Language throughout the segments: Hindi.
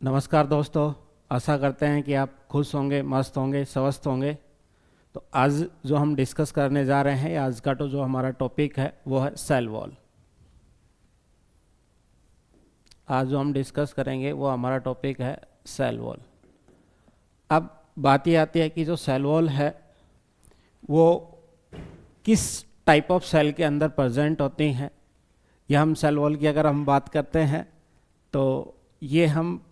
नमस्कार दोस्तों। आशा करते हैं कि आप खुश होंगे, मस्त होंगे, स्वस्थ होंगे। तो आज जो हम डिस्कस करने जा रहे हैं, आज का जो हमारा टॉपिक है वो है सेल वॉल। आज जो हम डिस्कस करेंगे वो हमारा टॉपिक है सेल वॉल। अब बात ये आती है कि जो सेल वॉल है वो किस टाइप ऑफ सेल के अंदर प्रेजेंट होती हैं। या हम सेल वॉल की अगर हम बात करते हैं तो ये हम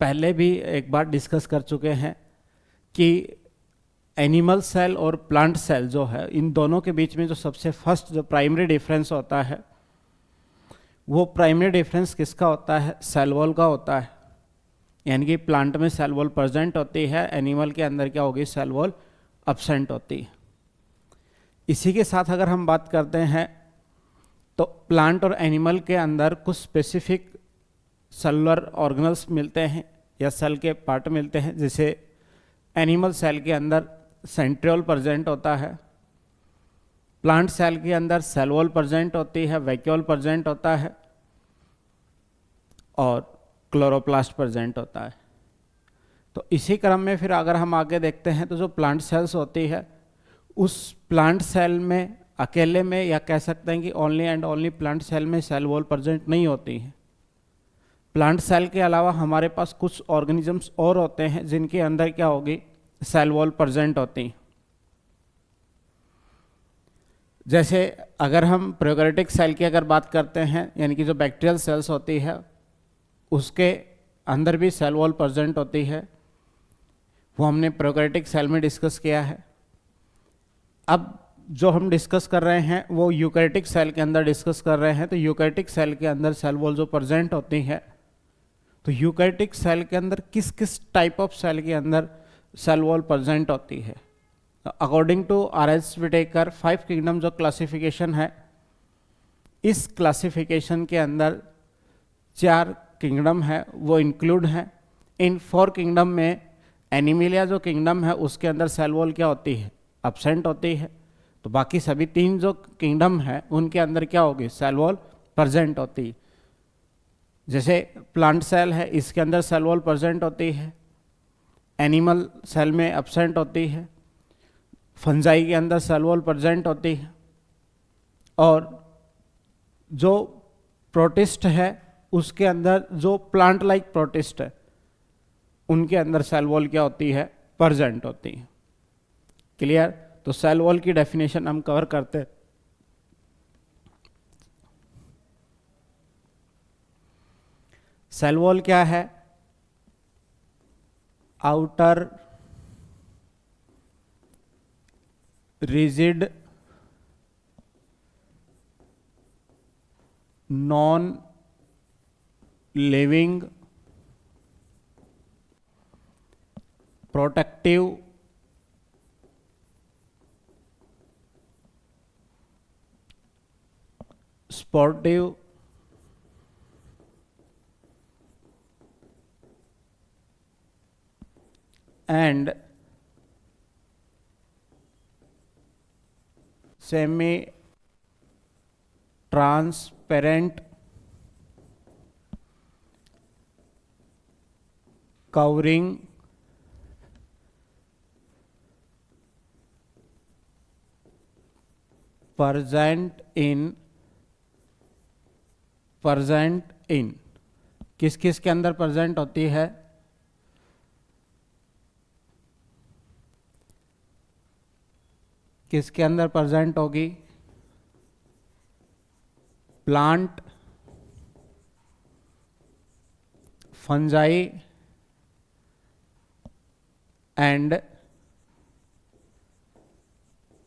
पहले भी एक बार डिस्कस कर चुके हैं कि एनिमल सेल और प्लांट सेल जो है, इन दोनों के बीच में जो सबसे फर्स्ट जो प्राइमरी डिफरेंस होता है वो प्राइमरी डिफरेंस किसका होता है? सेल वॉल का होता है। यानी कि प्लांट में सेल वॉल प्रेजेंट होती है, एनिमल के अंदर क्या होगी? सेल वॉल एब्सेंट होती है। इसी के साथ अगर हम बात करते हैं तो प्लांट और एनिमल के अंदर कुछ स्पेसिफिक सेलुलर ऑर्गेनल्स मिलते हैं या सेल के पार्ट मिलते हैं। जैसे एनिमल सेल के अंदर सेंट्रियोल प्रेजेंट होता है, प्लांट सेल के अंदर सेल वॉल प्रेजेंट होती है, वैक्यूल प्रेजेंट होता है और क्लोरोप्लास्ट प्रेजेंट होता है। तो इसी क्रम में फिर अगर हम आगे देखते हैं तो जो प्लांट सेल्स होती है उस प्लांट सेल में अकेले में, या कह सकते हैं कि only and only plant cell में सेल वॉल प्रेजेंट नहीं होती है। प्लांट सेल के अलावा हमारे पास कुछ ऑर्गेनिजम्स और होते हैं जिनके अंदर क्या होगी? सेल वॉल प्रेजेंट होती। जैसे अगर हम प्रोकैरियोटिक सेल की अगर बात करते हैं, यानी कि जो बैक्टीरियल सेल्स होती है उसके अंदर भी सेल वॉल प्रेजेंट होती है। वो हमने प्रोकैरियोटिक सेल में डिस्कस किया है। अब जो हम डिस्कस कर रहे हैं वो यूकैरियोटिक सेल के अंदर डिस्कस कर रहे हैं। तो यूकैरियोटिक सेल के अंदर सेल वॉल जो प्रेजेंट होती है, तो यूकैरियोटिक सेल के अंदर किस किस टाइप ऑफ सेल के अंदर सेल वॉल प्रेजेंट होती है? According to R H. Whittaker 5 kingdom जो क्लासिफिकेशन है, इस क्लासिफिकेशन के अंदर 4 किंगडम है वो इंक्लूड हैं। इन 4 किंगडम में एनिमिलिया जो किंगडम है उसके अंदर सेल वॉल क्या होती है? एब्सेंट होती है। तो बाकी सभी 3 जो किंगडम है उनके अंदर क्या होगी? सेल वॉल प्रेजेंट होती है। जैसे प्लांट सेल है, इसके अंदर सेल वॉल प्रेजेंट होती है, एनिमल सेल में एब्सेंट होती है, फंजाई के अंदर सेल वॉल प्रेजेंट होती है, और जो प्रोटिस्ट है उसके अंदर, जो प्लांट लाइक प्रोटिस्ट है उनके अंदर सेल वॉल क्या होती है? प्रेजेंट होती है। क्लियर? तो सेल वॉल की डेफिनेशन हम कवर करते हैं। सेल वॉल क्या है? Outer rigid non living protective sportive and semi transparent covering present in किस किस के अंदर प्रेजेंट होती है? किसके अंदर प्रेजेंट होगी? Plant, fungi and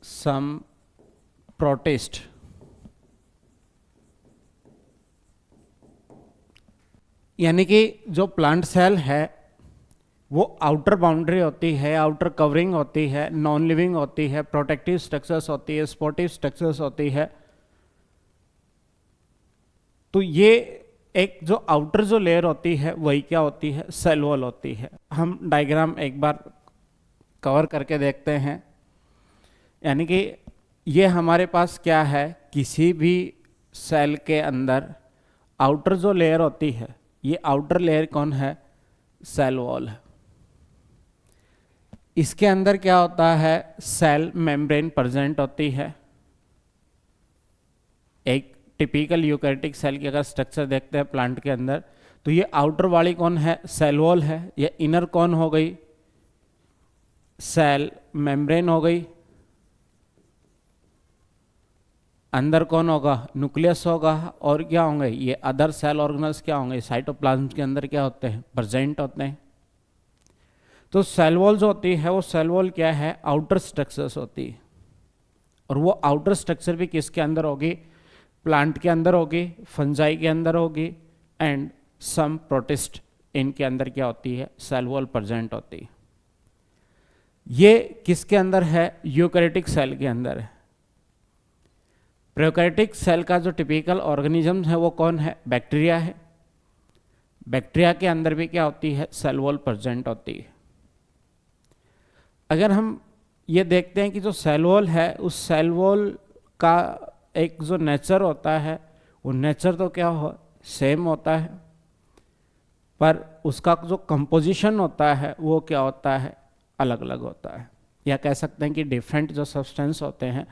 some protist. यानी कि जो प्लांट सेल है वो आउटर बाउंड्री होती है, आउटर कवरिंग होती है, नॉन लिविंग होती है, प्रोटेक्टिव स्ट्रक्चर्स होती है, स्पोर्टिव स्ट्रक्चर्स होती है। तो ये एक जो आउटर जो लेयर होती है वही क्या होती है? सेल वॉल होती है। हम डायग्राम एक बार कवर करके देखते हैं। यानी कि ये हमारे पास क्या है? किसी भी सेल के अंदर आउटर जो लेयर होती है, ये आउटर लेयर कौन है? सेल वॉल है। इसके अंदर क्या होता है, सेल मेम्ब्रेन प्रेजेंट होती है। एक टिपिकल यूकैरियोटिक सेल की अगर स्ट्रक्चर देखते हैं प्लांट के अंदर, तो ये आउटर वाली कौन है, सेल वॉल है। ये इनर कौन हो गई, सेल मेम्ब्रेन हो गई। अंदर कौन होगा, न्यूक्लियस होगा। और क्या होंगे, ये अदर सेल ऑर्गेनल्स क्या होंगे, साइटोप्लाज्म के अंदर क्या होते हैं, प्रेजेंट होते हैं। तो सेल वॉल जो होती है वो सेल वॉल क्या है, आउटर स्ट्रक्चर्स होती है। और वो आउटर स्ट्रक्चर भी किसके अंदर होगी, प्लांट के अंदर होगी, फंजाई के अंदर होगी, एंड सम प्रोटिस्ट इनके अंदर क्या होती है, सेल वॉल प्रेजेंट होती है। ये किसके अंदर है, यूकैरियोटिक सेल के अंदर है। प्रोकैरियोटिक सेल का जो टिपिकल ऑर्गेनिज्म है वो कौन है, बैक्टीरिया है। बैक्टीरिया के अंदर भी क्या होती है, सेल वॉल प्रेजेंट होती है। अगर हम ये देखते हैं कि जो सेल वॉल है, उस सेल वॉल का एक जो नेचर होता है, वो नेचर तो क्या हो, सेम होता है, पर उसका जो कंपोजिशन होता है वो क्या होता है, अलग अलग होता है। या कह सकते हैं कि डिफरेंट जो सब्सटेंस होते हैं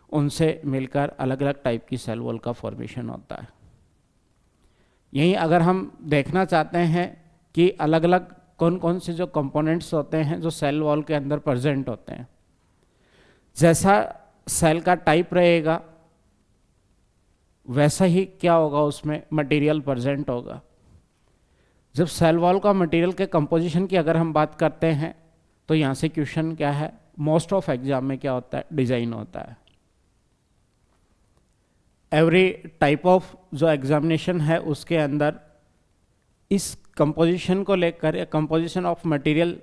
उनसे मिलकर अलग अलग टाइप की सेल वॉल का फॉर्मेशन होता है। यही अगर हम देखना चाहते हैं कि अलग अलग कौन कौन से जो कंपोनेंट्स होते हैं जो सेल वॉल के अंदर प्रेजेंट होते हैं, जैसा सेल का टाइप रहेगा वैसा ही क्या होगा, उसमें मटेरियल प्रेजेंट होगा। जब सेल वॉल का मटेरियल के कंपोजिशन की अगर हम बात करते हैं तो यहाँ से क्वेश्चन क्या है, मोस्ट ऑफ एग्जाम में क्या होता है, डिजाइन होता है। एवरी टाइप ऑफ जो एग्जामिनेशन है उसके अंदर इस कंपोजिशन को लेकर या composition of material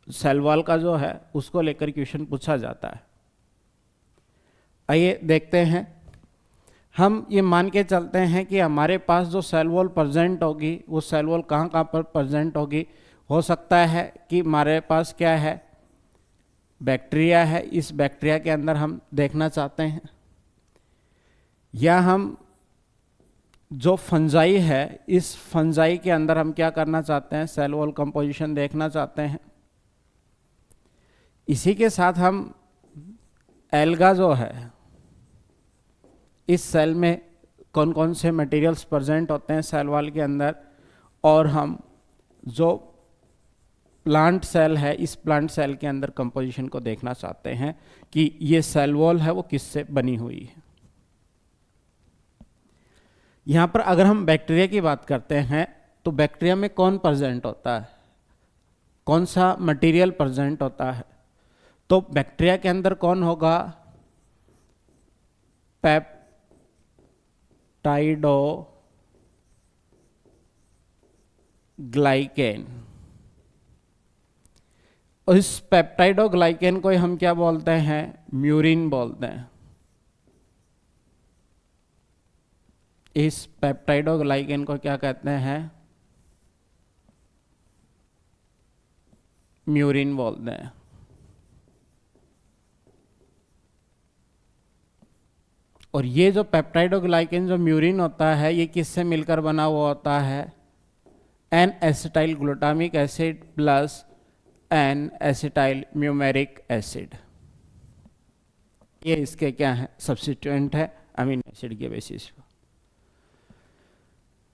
cell wall का जो है उसको लेकर क्वेश्चन पूछा जाता है। आइए देखते हैं। हम ये मान के चलते हैं कि हमारे पास जो सेल वॉल प्रेजेंट होगी वो सेल वॉल कहाँ कहाँ पर प्रेजेंट होगी। हो सकता है कि हमारे पास क्या है, बैक्टीरिया है, इस बैक्टीरिया के अंदर हम देखना चाहते हैं, या हम जो फंजाई है इस फंजाई के अंदर हम क्या करना चाहते हैं, सेल वॉल कंपोजिशन देखना चाहते हैं। इसी के साथ हम एल्गा जो है, इस सेल में कौन कौन से मटेरियल्स प्रेजेंट होते हैं सेल वॉल के अंदर, और हम जो प्लांट सेल है इस प्लांट सेल के अंदर कंपोजिशन को देखना चाहते हैं कि ये सेल वॉल है वो किससे बनी हुई है। यहाँ पर अगर हम बैक्टीरिया की बात करते हैं तो बैक्टीरिया में कौन प्रेजेंट होता है, कौन सा मटेरियल प्रेजेंट होता है। तो बैक्टीरिया के अंदर कौन होगा, पेप्टाइडोग्लाइकेन। और इस पेप्टाइडोग्लाइकेन को हम क्या बोलते हैं, म्यूरिन बोलते हैं। इस पेप्टाइडोग्लाइकेन को क्या कहते हैं, म्यूरिन बोलते हैं। और ये जो पेप्टाइडोग्लाइकेन जो म्यूरिन होता है ये किससे मिलकर बना हुआ होता है, N acetyl glutamic acid plus N acetyl muramic acid. ये इसके क्या है, सब्स्टिट्यूएंट है अमीनो एसिड के बेसिस पर।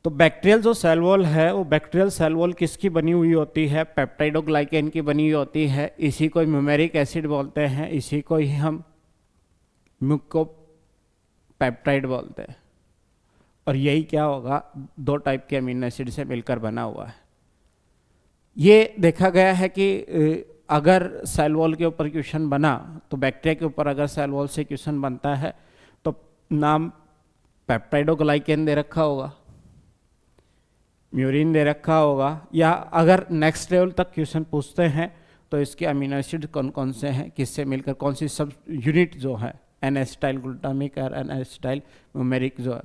तो बैक्टीरियल जो सेल वॉल है वो बैक्टीरियल सेल वॉल किसकी बनी हुई होती है, पेप्टाइडोग्लाइकेन की बनी हुई होती है। इसी को म्यूमेरिक एसिड बोलते हैं, इसी को ही हम म्यूकोपेप्टाइड बोलते हैं। और यही क्या होगा, दो टाइप के अमीनो एसिड से मिलकर बना हुआ है। ये देखा गया है कि अगर सेल वॉल के ऊपर क्वेश्चन बना तो बैक्टीरिया के ऊपर अगर सेल वॉल से क्वेश्चन बनता है तो नाम पेप्टाइडोग्लाइकेन दे रखा होगा, म्यूरिन दे रखा होगा, या अगर नेक्स्ट लेवल तक क्वेश्चन पूछते हैं तो इसके अमीनो एसिड कौन कौन से हैं, किससे मिलकर कौन सी सब यूनिट जो है, एन एसिटाइल ग्लूटामिक और एन एसिटाइल म्यूमेरिक जो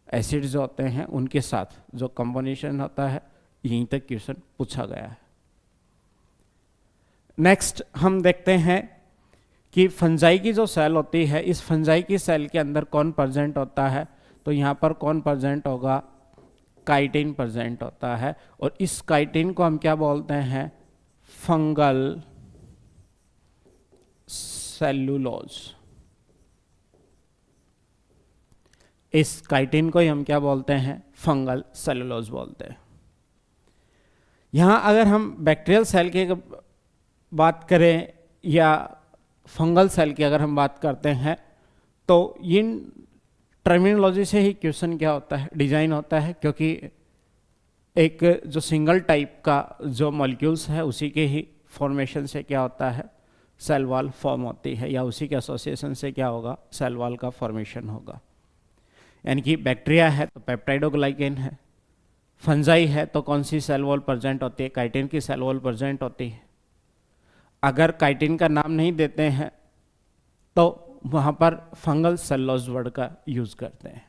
एसिड जो होते हैं उनके साथ जो कॉम्बिनेशन होता है, यहीं तक क्वेश्चन पूछा गया है। नेक्स्ट हम देखते हैं कि फंजाई की जो सेल होती है, इस फंजाई की सेल के अंदर कौन प्रेजेंट होता है। तो यहाँ पर कौन प्रेजेंट होगा, काइटिन प्रेजेंट होता है, और इस काइटिन को हम क्या बोलते हैं? Fungal cellulose. इस काइटिन को ही हम क्या बोलते हैं? फंगल सेलुलोज बोलते हैं। यहां अगर हम बैक्टीरियल सेल की बात करें या फंगल सेल की अगर हम बात करते हैं, तो इन टर्मिनोलॉजी से ही क्वेश्चन क्या होता है? डिजाइन होता है, क्योंकि एक जो सिंगल टाइप का जो मॉलिक्यूल्स है उसी के ही फॉर्मेशन से क्या होता है? सेल वॉल फॉर्म होती है, या उसी के एसोसिएशन से क्या होगा? सेल वॉल का फॉर्मेशन होगा। यानी कि बैक्टीरिया है तो पेप्टाइडोग्लाइकेन है, फंजाई है तो कौन सी सेल वॉल प्रेजेंट होती है? काइटिन की सेल वॉल प्रेजेंट होती है। अगर काइटिन का नाम नहीं देते हैं तो वहाँ पर फंगल सेलुलोज वर्ड का यूज़ करते हैं।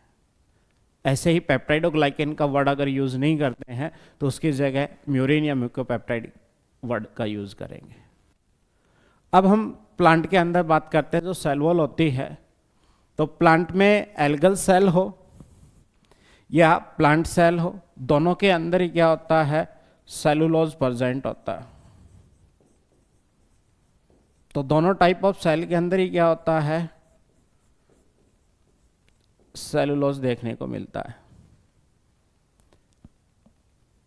ऐसे ही पेप्टाइडोग्लाइकेन का वर्ड अगर यूज़ नहीं करते हैं तो उसकी जगह म्यूरिन या म्यूकोपेप्टाइड वर्ड का यूज़ करेंगे। अब हम प्लांट के अंदर बात करते हैं, जो सेल वॉल होती है, तो प्लांट में एल्गल सेल हो या प्लांट सेल हो, दोनों के अंदर ही क्या होता है? सेलुलोज प्रेजेंट होता है। तो दोनों टाइप ऑफ सेल के अंदर ही क्या होता है? सेलुलोज देखने को मिलता है।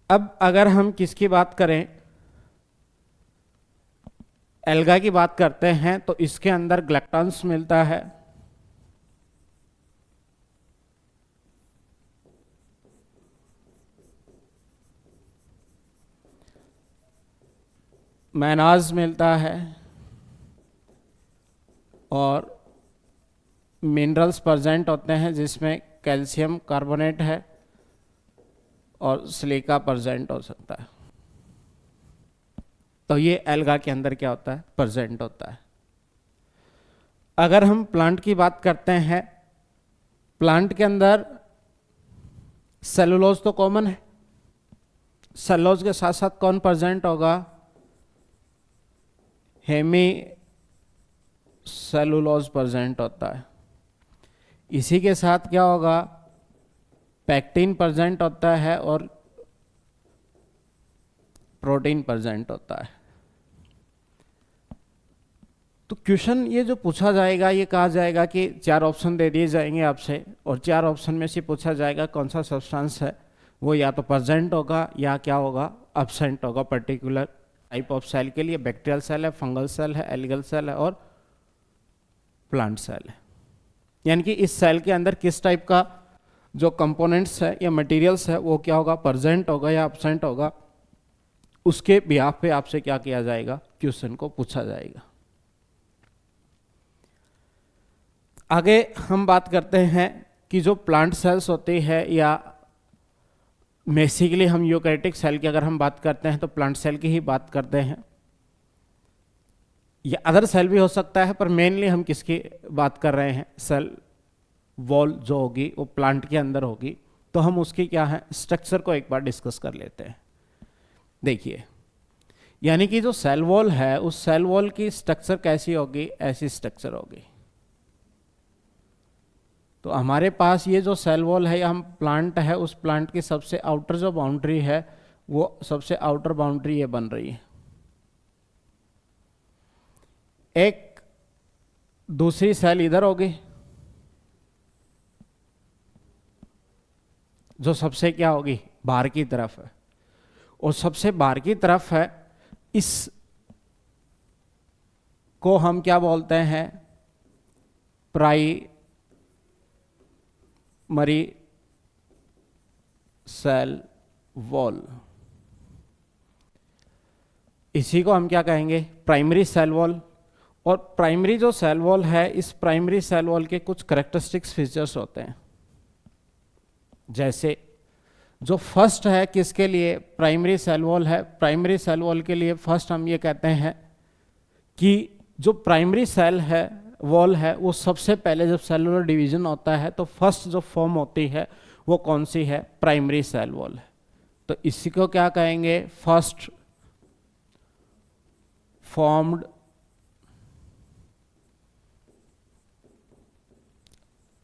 अब अगर हम किसकी बात करें, एल्गा की बात करते हैं, तो इसके अंदर ग्लैक्टॉन्स मिलता है, मैनाज मिलता है, और मिनरल्स प्रेजेंट होते हैं जिसमें कैल्शियम कार्बोनेट है और सिलिका प्रेजेंट हो सकता है। तो ये एल्गा के अंदर क्या होता है? प्रेजेंट होता है। अगर हम प्लांट की बात करते हैं, प्लांट के अंदर सेलुलोज तो कॉमन है, सेलुलोज के साथ साथ कौन प्रेजेंट होगा? हेमी सेलुलोज प्रेजेंट होता है। इसी के साथ क्या होगा? पैक्टिन प्रेजेंट होता है और प्रोटीन प्रेजेंट होता है। तो क्वेश्चन ये जो पूछा जाएगा, ये कहा जाएगा कि 4 ऑप्शन दे दिए जाएंगे आपसे, और 4 ऑप्शन में से पूछा जाएगा कौन सा सब्सटेंस है वो या तो प्रेजेंट होगा या क्या होगा? अब्सेंट होगा पर्टिकुलर टाइप ऑफ सेल के लिए। बैक्टीरियल सेल है, फंगल सेल है, एल्गल सेल है और प्लांट सेल है। यानी कि इस सेल के अंदर किस टाइप का जो कंपोनेंट्स है या मटेरियल्स है वो क्या होगा? प्रेजेंट होगा या अब्सेंट होगा, उसके बिहाफ पे आपसे क्या किया जाएगा? क्वेश्चन को पूछा जाएगा। आगे हम बात करते हैं कि जो प्लांट सेल्स होती है, या बेसिकली हम यूकैरियोटिक सेल की अगर हम बात करते हैं तो प्लांट सेल की ही बात करते हैं, या अदर सेल भी हो सकता है, पर मेनली हम किसकी बात कर रहे हैं? सेल वॉल जो होगी वो प्लांट के अंदर होगी। तो हम उसकी क्या है? स्ट्रक्चर को एक बार डिस्कस कर लेते हैं। देखिए, यानी कि जो सेल वॉल है उस सेल वॉल की स्ट्रक्चर कैसी होगी? ऐसी स्ट्रक्चर होगी। तो हमारे पास ये जो सेल वॉल है या हम प्लांट है, उस प्लांट की सबसे आउटर जो बाउंड्री है वो सबसे आउटर बाउंड्री ये बन रही है। एक दूसरी सेल इधर होगी जो सबसे क्या होगी? बाहर की तरफ है, और सबसे बाहर की तरफ है, इस को हम क्या बोलते हैं? Primary cell wall. इसी को हम क्या कहेंगे? Primary cell wall. और प्राइमरी जो सेल वॉल है, इस प्राइमरी सेल वॉल के कुछ करेक्टरिस्टिक्स फीचर्स होते हैं। जैसे जो फर्स्ट है किसके लिए प्राइमरी सेल वॉल है? प्राइमरी सेल वॉल के लिए फर्स्ट हम ये कहते हैं कि जो प्राइमरी सेल है वॉल है वो सबसे पहले जब सेलुलर डिवीजन होता है तो फर्स्ट जो फॉर्म होती है वो कौन सी है? प्राइमरी सेल वॉल है। तो इसी को क्या कहेंगे? फर्स्ट फॉर्म्ड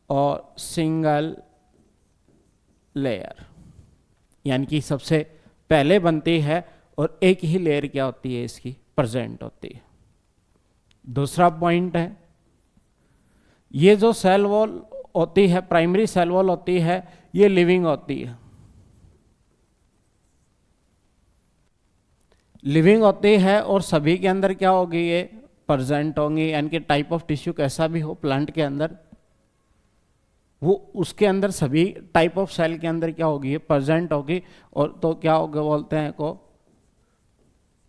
और सिंगल लेयर। यानी कि सबसे पहले बनती है, और एक ही लेयर क्या होती है इसकी, प्रेजेंट होती है। दूसरा पॉइंट है, ये जो सेल वॉल होती है, प्राइमरी सेल वॉल होती है, ये लिविंग होती है। लिविंग होती है और सभी के अंदर क्या होगी, ये प्रेजेंट होंगी, यानी कि टाइप ऑफ टिश्यू कैसा भी हो प्लांट के अंदर, वो उसके अंदर सभी टाइप ऑफ सेल के अंदर क्या होगी, ये प्रेजेंट होगी, और तो क्या होगा बोलते हैं को,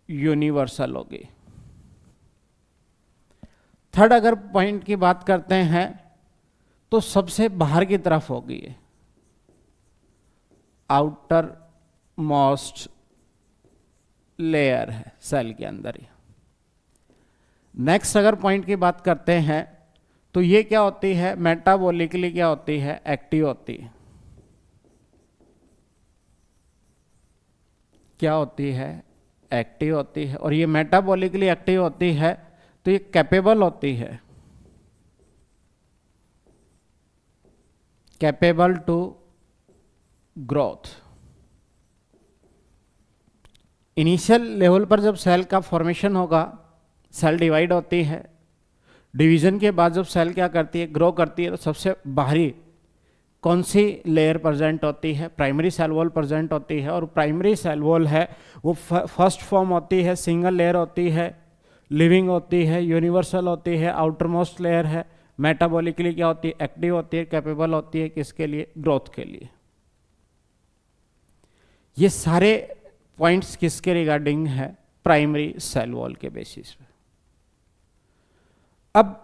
यूनिवर्सल होगी। थर्ड अगर पॉइंट की बात करते हैं तो सबसे बाहर की तरफ होगी ये, आउटर मोस्ट लेयर है सेल के अंदर ही। नेक्स्ट अगर पॉइंट की बात करते हैं तो ये क्या होती है, मेटाबॉलिकली क्या होती है, एक्टिव होती है। क्या होती है, एक्टिव होती है। और ये मेटाबॉलिकली एक्टिव होती है तो ये कैपेबल होती है, capable to growth. Initial level पर जब सेल का फॉर्मेशन होगा, सेल डिवाइड होती है, डिवीजन के बाद जब सेल क्या करती है, ग्रो करती है, तो सबसे बाहरी कौन सी लेयर प्रेजेंट होती है, प्राइमरी सेल वॉल प्रेजेंट होती है। और प्राइमरी सेल वॉल है वो फर्स्ट फॉर्म होती है, सिंगल लेयर होती है, लिविंग होती है, यूनिवर्सल होती है, आउटर मोस्ट लेयर है, मेटाबॉलिकली क्या होती है, एक्टिव होती है, कैपेबल होती है, किसके लिए, ग्रोथ के लिए। ये सारे पॉइंट्स किसके रिगार्डिंग है, प्राइमरी सेल वॉल के बेसिस पे। अब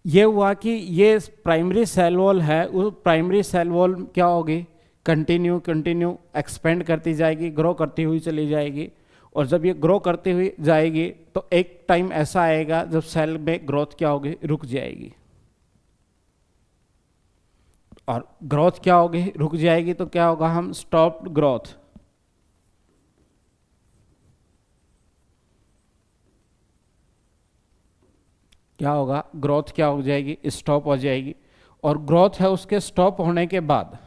ये हुआ कि ये प्राइमरी सेल वॉल है, वो प्राइमरी सेल वॉल क्या होगी, कंटिन्यू एक्सपेंड करती जाएगी, ग्रो करती हुई चली जाएगी। और जब ये ग्रो करती हुई जाएगी तो एक टाइम ऐसा आएगा जब सेल में ग्रोथ क्या होगी, रुक जाएगी। और ग्रोथ क्या होगी, रुक जाएगी, तो क्या होगा, हम स्टॉप्ड ग्रोथ। क्या होगा, ग्रोथ क्या हो जाएगी, स्टॉप हो जाएगी। और ग्रोथ है उसके स्टॉप होने के बाद,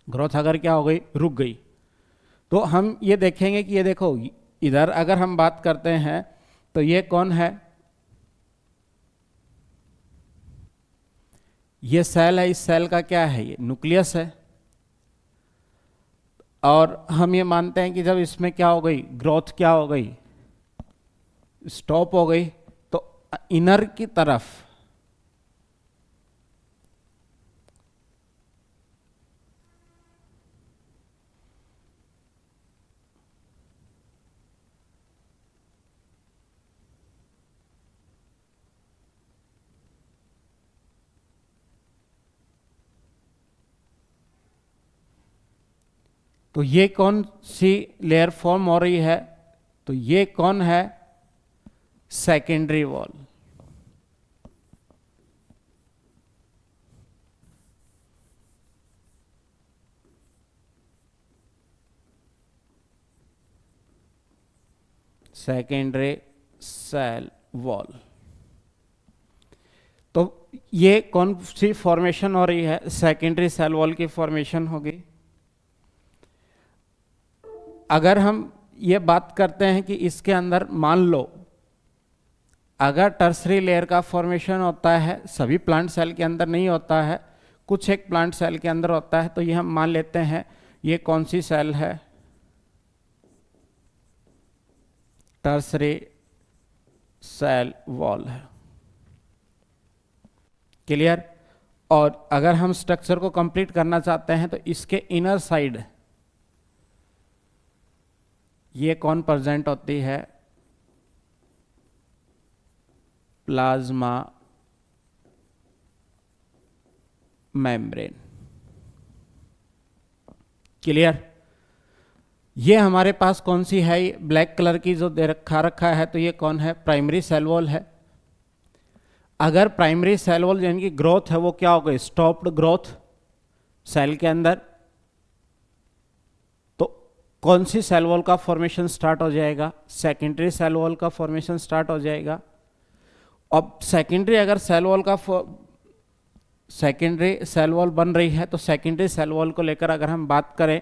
ग्रोथ अगर क्या हो गई, रुक गई, तो हम ये देखेंगे कि ये देखो इधर अगर हम बात करते हैं तो ये कौन है, ये सेल है, इस सेल का क्या है, ये न्यूक्लियस है। और हम ये मानते हैं कि जब इसमें क्या हो गई, ग्रोथ क्या हो गई, स्टॉप हो गई, तो इनर की तरफ तो ये कौन सी लेयर फॉर्म हो रही है, तो ये कौन है, secondary wall. Secondary cell wall. तो ये कौन सी फॉर्मेशन हो रही है, सेकेंडरी सेल वॉल की फॉर्मेशन होगी। अगर हम ये बात करते हैं कि इसके अंदर मान लो अगर टर्सरी लेयर का फॉर्मेशन होता है, सभी प्लांट सेल के अंदर नहीं होता है, कुछ एक प्लांट सेल के अंदर होता है, तो ये हम मान लेते हैं ये कौन सी सेल है, टर्सरी सेल वॉल है। क्लियर। और अगर हम स्ट्रक्चर को कंप्लीट करना चाहते हैं तो इसके इनर साइड ये कौन प्रेजेंट होती है, प्लाज्मा मेम्ब्रेन। क्लियर। ये हमारे पास कौन सी है, ब्लैक कलर की जो दे रखा है, तो ये कौन है, प्राइमरी सेल वॉल है। अगर प्राइमरी सेल वॉल यानी कि ग्रोथ है वो क्या हो गई, स्टॉप्ड ग्रोथ सेल के अंदर, तो कौन सी सेल वॉल का फॉर्मेशन स्टार्ट हो जाएगा, सेकेंडरी सेल वॉल का फॉर्मेशन स्टार्ट हो जाएगा। अब सेकेंडरी अगर सेल वॉल का सेकेंडरी सेल वॉल बन रही है, तो सेकेंडरी सेल वॉल को लेकर अगर हम बात करें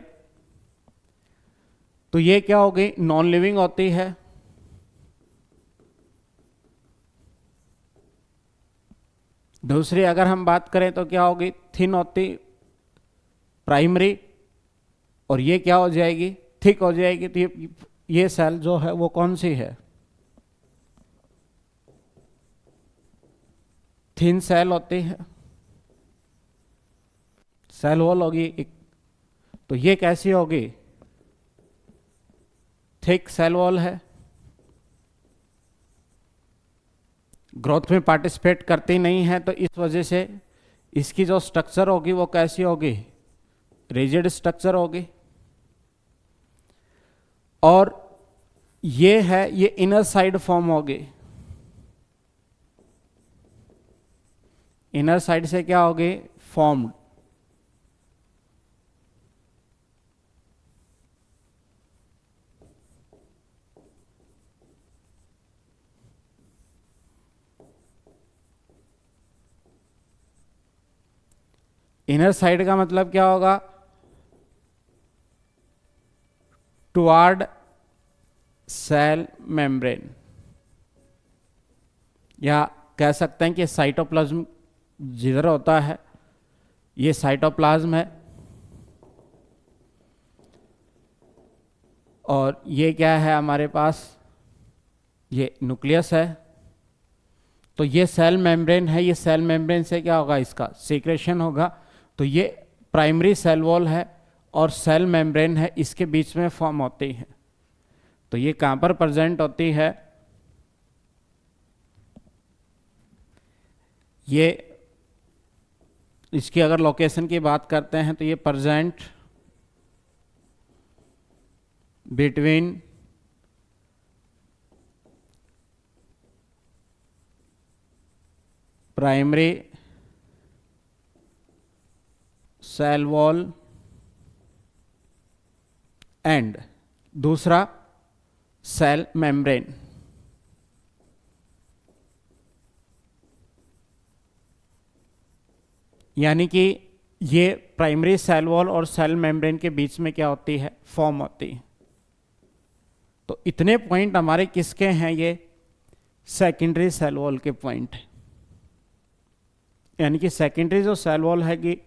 तो ये क्या होगी, नॉन लिविंग होती है। दूसरी अगर हम बात करें तो क्या होगी, थिन होती प्राइमरी, और ये क्या हो जाएगी, थिक हो जाएगी। तो ये सेल जो है वो कौन सी है, थिन सेल होती है, सेल वॉल होगी एक। तो ये कैसी होगी, थिक सेल वॉल है, ग्रोथ में पार्टिसिपेट करती नहीं है, तो इस वजह से इसकी जो स्ट्रक्चर होगी वो कैसी होगी, रिजिड स्ट्रक्चर होगी। और ये है, ये इनर साइड फॉर्म होगी, इनर साइड से क्या होगी, फॉर्म्ड। इनर साइड का मतलब क्या होगा, टुवार्ड सेल मेम्ब्रेन, या कह सकते हैं कि साइटोप्लाज्म जिधर होता है, ये साइटोप्लाज्म है, और ये क्या है हमारे पास, ये न्यूक्लियस है। तो ये सेल मेम्ब्रेन है, ये सेल मेम्ब्रेन से क्या होगा, इसका सीक्रेशन होगा। तो ये प्राइमरी सेल वॉल है और सेल मेम्ब्रेन है, इसके बीच में फॉर्म होती है। तो ये कहाँ पर प्रेजेंट होती है, ये इसकी अगर लोकेशन की बात करते हैं तो ये present between primary cell wall and दूसरा सेल मेम्ब्रेन। यानी कि ये प्राइमरी सेल वॉल और सेल मेम्ब्रेन के बीच में क्या होती है, फॉर्म होती है। तो इतने पॉइंट हमारे किसके हैं, ये सेकेंडरी सेल वॉल के पॉइंट हैं। यानी कि सेकेंडरी जो सेल वॉल है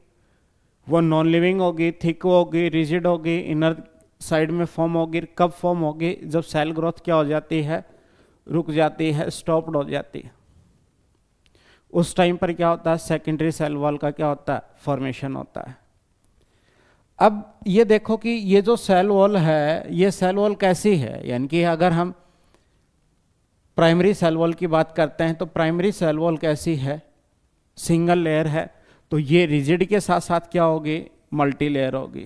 वो नॉन लिविंग होगी, थिक होगी, रिजिड होगी, इनर साइड में फॉर्म होगी। कब फॉर्म होगी, जब सेल ग्रोथ क्या हो जाती है, रुक जाती है, स्टॉप्ड हो जाती है। उस टाइम पर क्या होता है, सेकेंडरी सेल वॉल का क्या होता है, फॉर्मेशन होता है। अब ये देखो कि ये जो सेल वॉल है, ये सेल वॉल कैसी है, यानी कि अगर हम प्राइमरी सेल वॉल की बात करते हैं तो प्राइमरी सेल वॉल कैसी है, सिंगल लेयर है। तो ये रिजिड के साथ साथ क्या होगी, मल्टी लेयर होगी।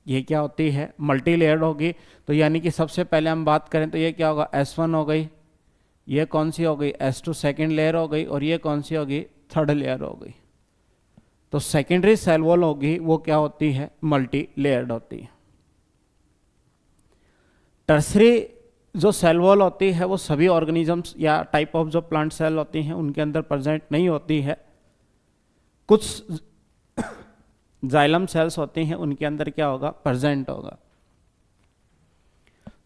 ये क्या होती है, मल्टी लेयर्ड होगी। तो यानी कि सबसे पहले हम बात करें तो ये क्या होगा, S1 हो गई, ये कौन सी हो गई, S2 सेकेंड लेयर हो गई, और ये कौन सी होगी, थर्ड लेयर हो गई। तो सेकेंडरी सेल वॉल होगी वो क्या होती है, मल्टी लेयर्ड होती है। टर्सरी जो सेल वॉल होती है वो सभी ऑर्गेनिजम्स या टाइप ऑफ जो प्लांट सेल होती हैं उनके अंदर प्रेजेंट नहीं होती है। कुछ जाइलम सेल्स होती हैं उनके अंदर क्या होगा, प्रेजेंट होगा।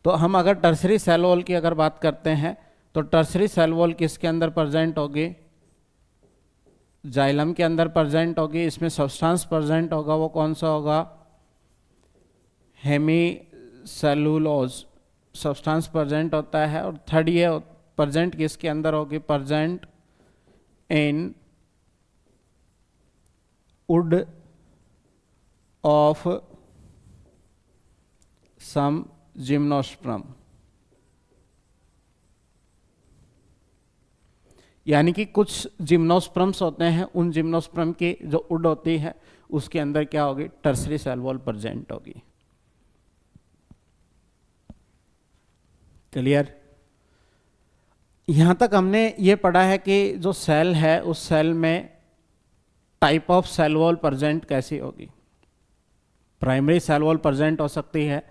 तो हम अगर टर्सरी सेल वॉल की अगर बात करते हैं तो टर्सरी सेल वॉल किसके अंदर प्रेजेंट होगी, जाइलम के अंदर प्रेजेंट होगी। इसमें सब्सटेंस प्रेजेंट होगा, वो कौन सा होगा, हेमी सेलुलोज सब्सटेंस प्रेजेंट होता है। और थर्ड ये प्रेजेंट किसके अंदर होगी, present in wood of some gymnosperm. यानी कि कुछ जिम्नोस्पर्म्स होते हैं, उन जिम्नोस्पर्म की जो वुड होती है उसके अंदर क्या होगी, टर्सरी सेल वॉल प्रेजेंट होगी। क्लियर। यहां तक हमने ये पढ़ा है कि जो सेल है उस सेल में type of cell wall present कैसी होगी। प्राइमरी सेल वॉल प्रेजेंट हो सकती है,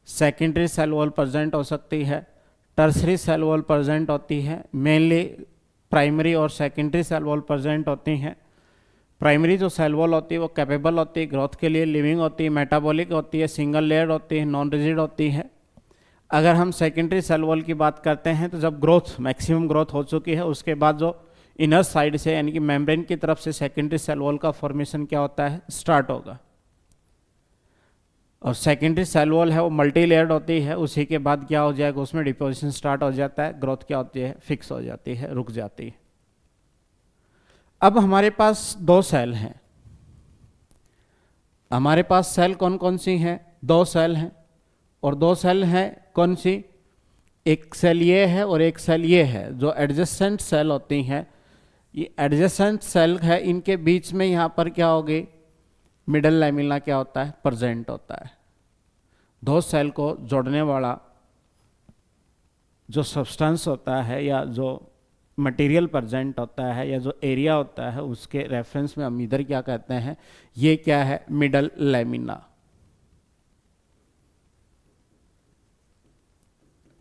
सेकेंडरी सेल वॉल प्रेजेंट हो सकती है, टर्सरी सेल वॉल प्रेजेंट होती है, मेनली प्राइमरी और सेकेंडरी सेल वॉल प्रेजेंट होती हैं। प्राइमरी जो सेल वॉल होती है वो कैपेबल होती है ग्रोथ के लिए, लिविंग होती है, मेटाबॉलिक होती है, सिंगल लेयर होती है, नॉन रिजिड होती है। अगर हम सेकेंडरी सेल वॉल की बात करते हैं तो जब ग्रोथ मैक्सिमम ग्रोथ हो चुकी है उसके बाद जो इनर साइड से यानी कि मेम्ब्रेन की तरफ से सेकेंडरी सेल वॉल का फॉर्मेशन क्या होता है, स्टार्ट होगा। और सेकेंडरी सेल वॉल है वो मल्टी लेयर्ड होती है, उसी के बाद क्या हो जाएगा, उसमें डिपोजिशन स्टार्ट हो जाता है, ग्रोथ क्या होती है, फिक्स हो जाती है, रुक जाती है। अब हमारे पास दो सेल हैं, हमारे पास सेल कौन कौन सी हैं, दो सेल हैं, और दो सेल हैं कौन सी, एक सेल ये है और एक सेल ये है, जो एडजेसेंट सेल होती हैं। ये एडजेसेंट सेल है, इनके बीच में यहाँ पर क्या होगी, मिडल लैमिना क्या होता है, प्रेजेंट होता है। दो सेल को जोड़ने वाला जो सब्सटेंस होता है या जो मटेरियल प्रेजेंट होता है या जो एरिया होता है उसके रेफरेंस में हम इधर क्या कहते हैं, ये क्या है, मिडल लैमिना।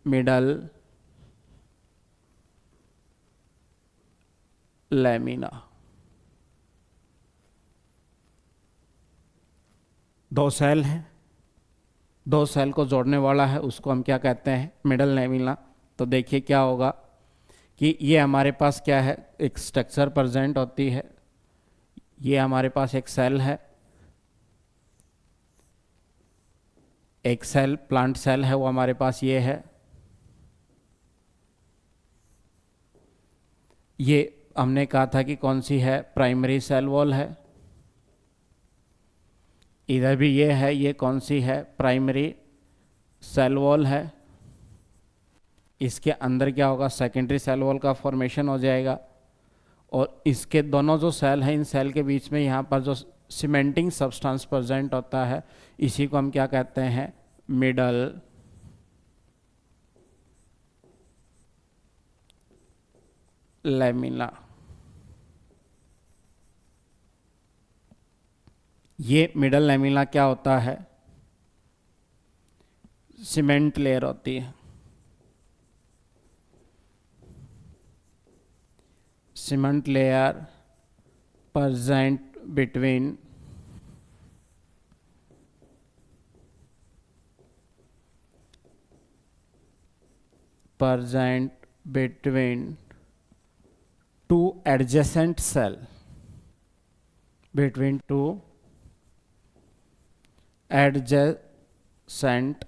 मिडल लैमिना, दो सेल हैं, दो सेल को जोड़ने वाला है, उसको हम क्या कहते हैं, मिडल लैमिना। तो देखिए क्या होगा कि ये हमारे पास क्या है, एक स्ट्रक्चर प्रेजेंट होती है, ये हमारे पास एक सेल है, एक सेल प्लांट सेल है वो हमारे पास ये है, ये हमने कहा था कि कौन सी है, प्राइमरी सेल वॉल है। इधर भी ये है, ये कौन सी है, प्राइमरी सेल वॉल है। इसके अंदर क्या होगा, सेकेंडरी सेल वॉल का फॉर्मेशन हो जाएगा। और इसके दोनों जो सेल हैं, इन सेल के बीच में यहाँ पर जो सीमेंटिंग सब्सटेंस प्रेजेंट होता है, इसी को हम क्या कहते हैं, मिडल लैमिना। ये मिडल लैमिना क्या होता है, सीमेंट लेयर होती है, cement layer present between two adjacent cell, between two adjacent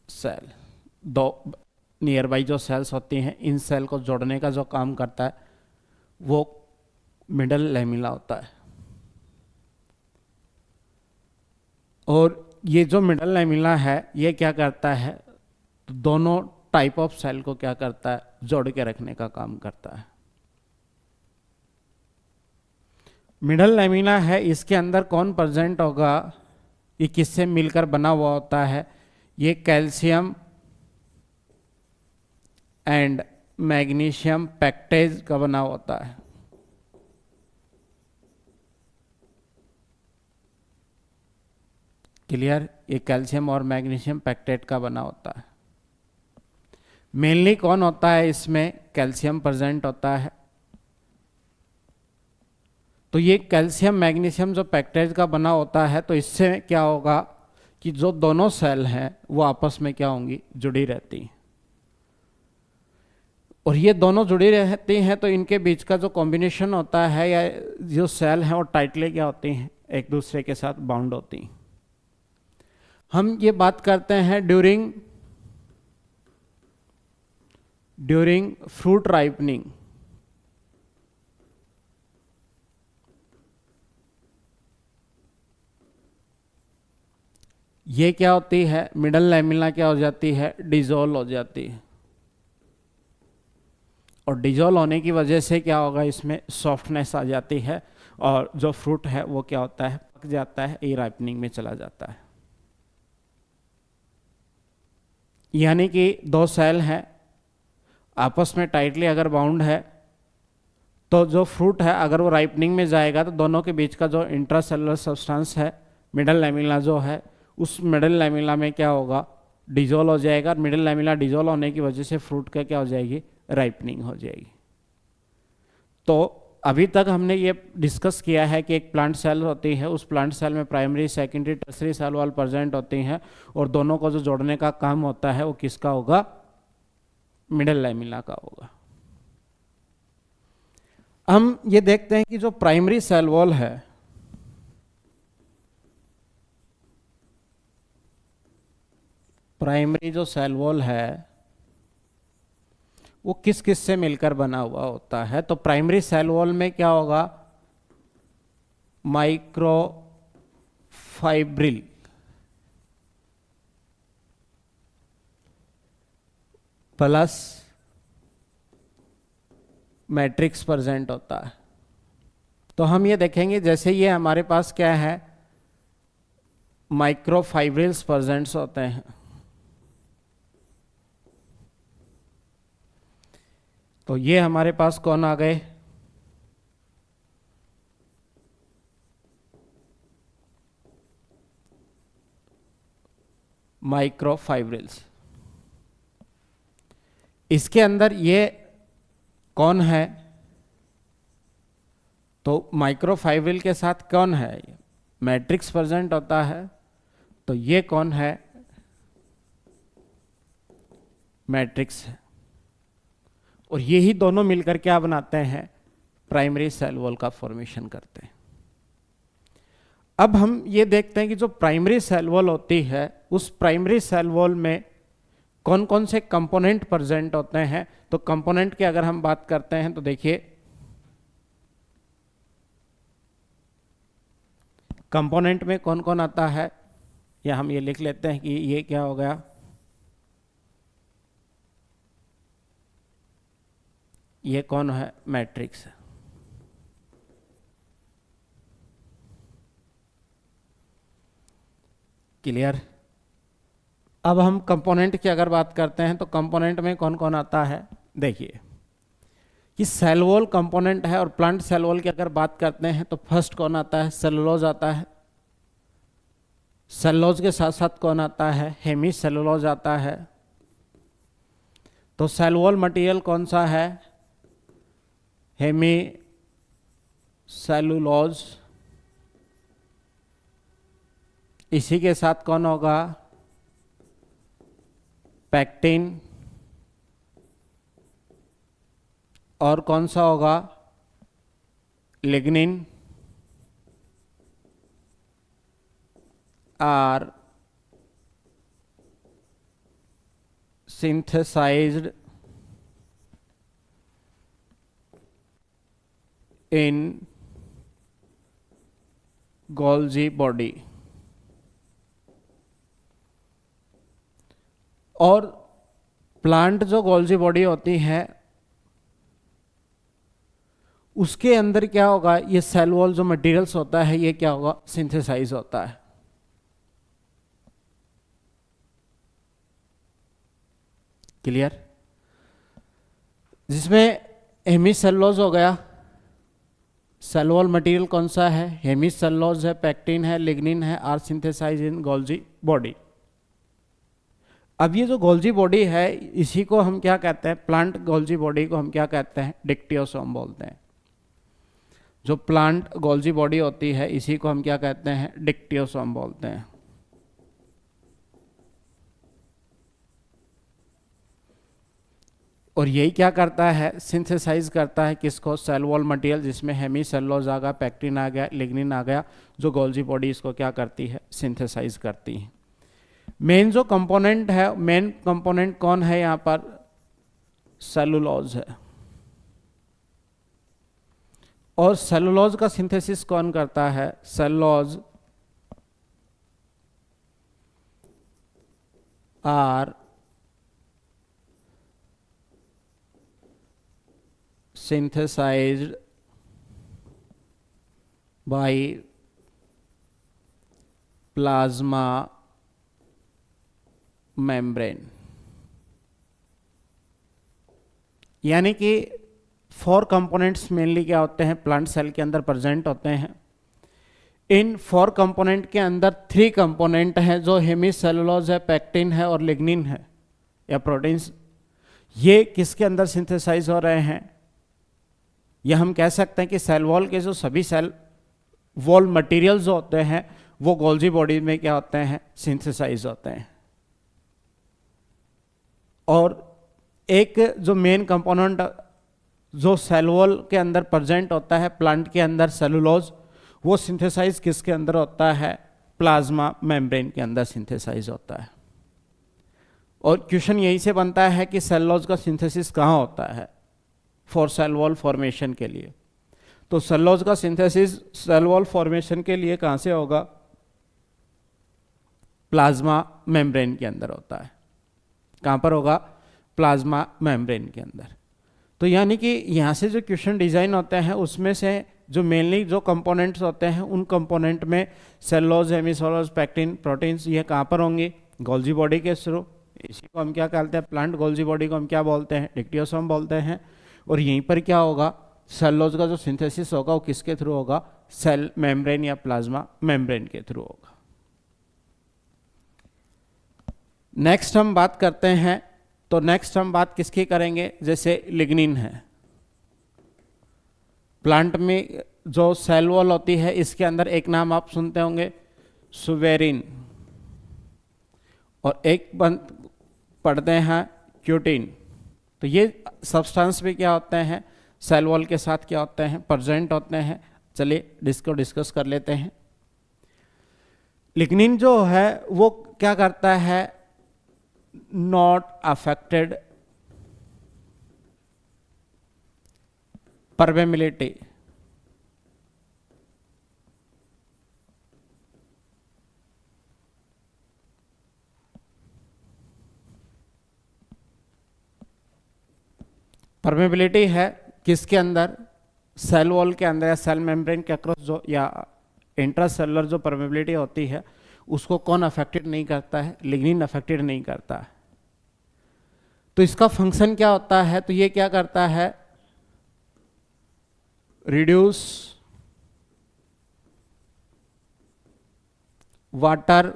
cell, दो नियर बाई जो सेल्स होती हैं, इन सेल को जोड़ने का जो काम करता है वो मिडल लैमिना होता है। और ये जो मिडल लैमिना है ये क्या करता है, तो दोनों टाइप ऑफ सेल को क्या करता है, जोड़ के रखने का काम करता है। मिडल लैमिना है, इसके अंदर कौन प्रेजेंट होगा, ये किससे मिलकर बना हुआ होता है, ये कैल्शियम एंड मैग्नीशियम पैक्टेज का बना होता है। क्लियर, ये कैल्शियम और मैग्नीशियम पैक्टेट का बना होता है। मेनली कौन होता है, इसमें कैल्शियम प्रेजेंट होता है। तो ये कैल्शियम मैग्नीशियम जो पैक्टेज का बना होता है, तो इससे क्या होगा कि जो दोनों सेल हैं वो आपस में क्या होंगी, जुड़ी रहती हैं। और ये दोनों जुड़ी रहती हैं तो इनके बीच का जो कॉम्बिनेशन होता है या जो सेल हैं वो टाइटली क्या होती हैं, एक दूसरे के साथ बाउंड होती हैं। हम ये बात करते हैं ड्यूरिंग फ्रूट राइपनिंग। ये क्या होती है, मिडल लैमिना क्या हो जाती है, डिजोल्व हो जाती है। और डिजोल्व होने की वजह से क्या होगा, इसमें सॉफ्टनेस आ जाती है और जो फ्रूट है वो क्या होता है, पक जाता है, ये राइपनिंग में चला जाता है। यानी कि दो सेल हैं आपस में टाइटली अगर बाउंड है तो जो फ्रूट है अगर वो राइपनिंग में जाएगा तो दोनों के बीच का जो इंट्रासेलुलर सब्सटेंस है, मिडल लैमिना जो है, उस मिडल लैमिना में क्या होगा, डिजोल्व हो जाएगा और मिडिल लैमेला डिजोल्व होने की वजह से फ्रूट का क्या हो जाएगी, राइपनिंग हो जाएगी। तो अभी तक हमने ये डिस्कस किया है कि एक प्लांट सेल होती है, उस प्लांट सेल में primary, secondary, tertiary cell wall present होती हैं और दोनों को जो जोड़ने का काम होता है वो किसका होगा, मिडिल लैमेला का होगा। हम ये देखते हैं कि जो प्राइमरी सेल वॉल है, प्राइमरी जो सेल वॉल है वो किस किस से मिलकर बना हुआ होता है। तो प्राइमरी सेल वॉल में क्या होगा, माइक्रोफाइब्रिल प्लस मैट्रिक्स प्रेजेंट होता है। तो हम ये देखेंगे जैसे ये हमारे पास क्या है, माइक्रोफाइब्रिल्स प्रेजेंट्स होते हैं। तो ये हमारे पास कौन आ गए, माइक्रोफाइब्रिल्स। इसके अंदर ये कौन है, तो माइक्रोफाइब्रिल के साथ कौन है, मैट्रिक्स प्रेजेंट होता है। तो ये कौन है, मैट्रिक्स है। और यही दोनों मिलकर क्या बनाते हैं, प्राइमरी सेल वॉल का फॉर्मेशन करते हैं। अब हम ये देखते हैं कि जो प्राइमरी सेल वॉल होती है, उस प्राइमरी सेल वॉल में कौन कौन से कंपोनेंट प्रेजेंट होते हैं। तो कंपोनेंट की अगर हम बात करते हैं तो देखिए, कंपोनेंट में कौन कौन आता है, या हम ये लिख लेते हैं कि ये क्या हो गया, ये कौन है, मैट्रिक्स है। क्लियर। अब हम कंपोनेंट की अगर बात करते हैं तो कंपोनेंट में कौन कौन आता है, देखिए कि सेल वॉल कंपोनेंट है। और प्लांट सेल वॉल की अगर बात करते हैं तो फर्स्ट कौन आता है, सेलुलोज आता है। सेलुलोज के साथ साथ कौन आता है, हेमी सेलुलोज आता है। तो सेल वॉल मटेरियल कौन सा है, हेमी सेलुलोज। इसी के साथ कौन होगा, पैक्टिन। और कौन सा होगा, lignin. Are synthesized in Golgi body। और प्लांट जो गोल्जी बॉडी होती है उसके अंदर क्या होगा, ये सेल वॉल जो मटेरियल्स होता है ये क्या होगा, सिंथेसाइज होता है। क्लियर। जिसमें हेमीसेलुलोज हो गया, सेल वॉल मटेरियल कौन सा है, हेमीसेलुलोज है, पैक्टिन है, लिग्निन है, are synthesize in Golgi body. अब ये जो गोल्जी बॉडी है इसी को हम क्या कहते हैं, प्लांट गोल्जी बॉडी को हम क्या कहते हैं, डिक्टियोसोम बोलते हैं। जो प्लांट गोल्जी बॉडी होती है इसी को हम क्या कहते हैं, डिक्टियोसोम बोलते हैं। और यही क्या करता है, सिंथेसाइज करता है किसको, सेल वॉल मटेरियल, जिसमें हेमीसेलुलोज आ गया, पैक्टिन आ गया, लिग्निन आ गया। जो गोल्जी बॉडी इसको क्या करती है, सिंथेसाइज करती है। मेन जो कंपोनेंट है, मेन कंपोनेंट कौन है यहां पर, सेलुलोज है। और सेलुलोज का सिंथेसिस कौन करता है, cellulose are synthesized by plasma membrane। यानी कि 4 कंपोनेंट्स मेनली क्या होते हैं, प्लांट सेल के अंदर प्रेजेंट होते हैं। इन 4 कंपोनेंट के अंदर 3 कंपोनेंट हैं जो हेमीसेलुलोज है, पैक्टिन है और लिग्निन है या प्रोटीन्स। ये किसके अंदर सिंथेसाइज हो रहे हैं? या हम कह सकते हैं कि सेल वॉल के जो सभी सेल वॉल मटेरियल जो होते हैं वो गोल्जी बॉडी में क्या होते हैं? सिंथेसाइज होते हैं। और एक जो मेन कंपोनेंट जो सेल वॉल के अंदर प्रेजेंट होता है प्लांट के अंदर, सेलुलोज, वो सिंथेसाइज किसके अंदर होता है? प्लाज्मा मेम्ब्रेन के अंदर सिंथेसाइज होता है। और क्वेश्चन यही से बनता है कि सेलुलोज का सिंथेसिस कहाँ होता है फॉर सेल वॉल फॉर्मेशन के लिए। तो सेलुलोज का सिंथेसिस सेल वॉल फॉर्मेशन के लिए कहाँ से होगा? प्लाज्मा मेम्ब्रेन के अंदर होता है। कहाँ पर होगा? प्लाज्मा मेम्ब्रेन के अंदर। तो यानी कि यहाँ से जो क्वेश्चन डिजाइन होते हैं उसमें से जो मेनली जो कंपोनेंट्स होते हैं उन कंपोनेंट में सेलुलोज, हेमीसेलुलोज, पैक्टिन, प्रोटीन्स, ये कहाँ पर होंगे? गोल्जी बॉडी के थ्रू। इसी को हम क्या कहते हैं? प्लांट गोल्जी बॉडी को हम क्या बोलते हैं? डिक्टियोसोम बोलते हैं। और यहीं पर क्या होगा? सेलुलोज का जो सिंथेसिस होगा वो किसके थ्रू होगा? सेल मेम्ब्रेन या प्लाज्मा मेम्ब्रेन के थ्रू होगा। नेक्स्ट हम बात करते हैं, तो नेक्स्ट हम बात किसकी करेंगे? जैसे लिग्निन है, प्लांट में जो सेल वॉल होती है इसके अंदर एक नाम आप सुनते होंगे सुवेरिन, और एक पढ़ते हैं क्यूटिन। तो ये सब्सटेंस भी क्या होते हैं? सेल वॉल के साथ क्या होते हैं? प्रेजेंट होते हैं। चलिए इसको डिस्कस कर लेते हैं। लिग्निन जो है वो क्या करता है? Not affected permeability. परमेबिलिटी है किसके अंदर? सेल वॉल के अंदर या सेल मेम्ब्रेन के अक्रॉस जो या इंट्रासेलुलर जो परमेबिलिटी होती है उसको कौन अफेक्टेड नहीं करता है? लिग्निन अफेक्टेड नहीं करता है। तो इसका फंक्शन क्या होता है? तो ये क्या करता है? Reduce water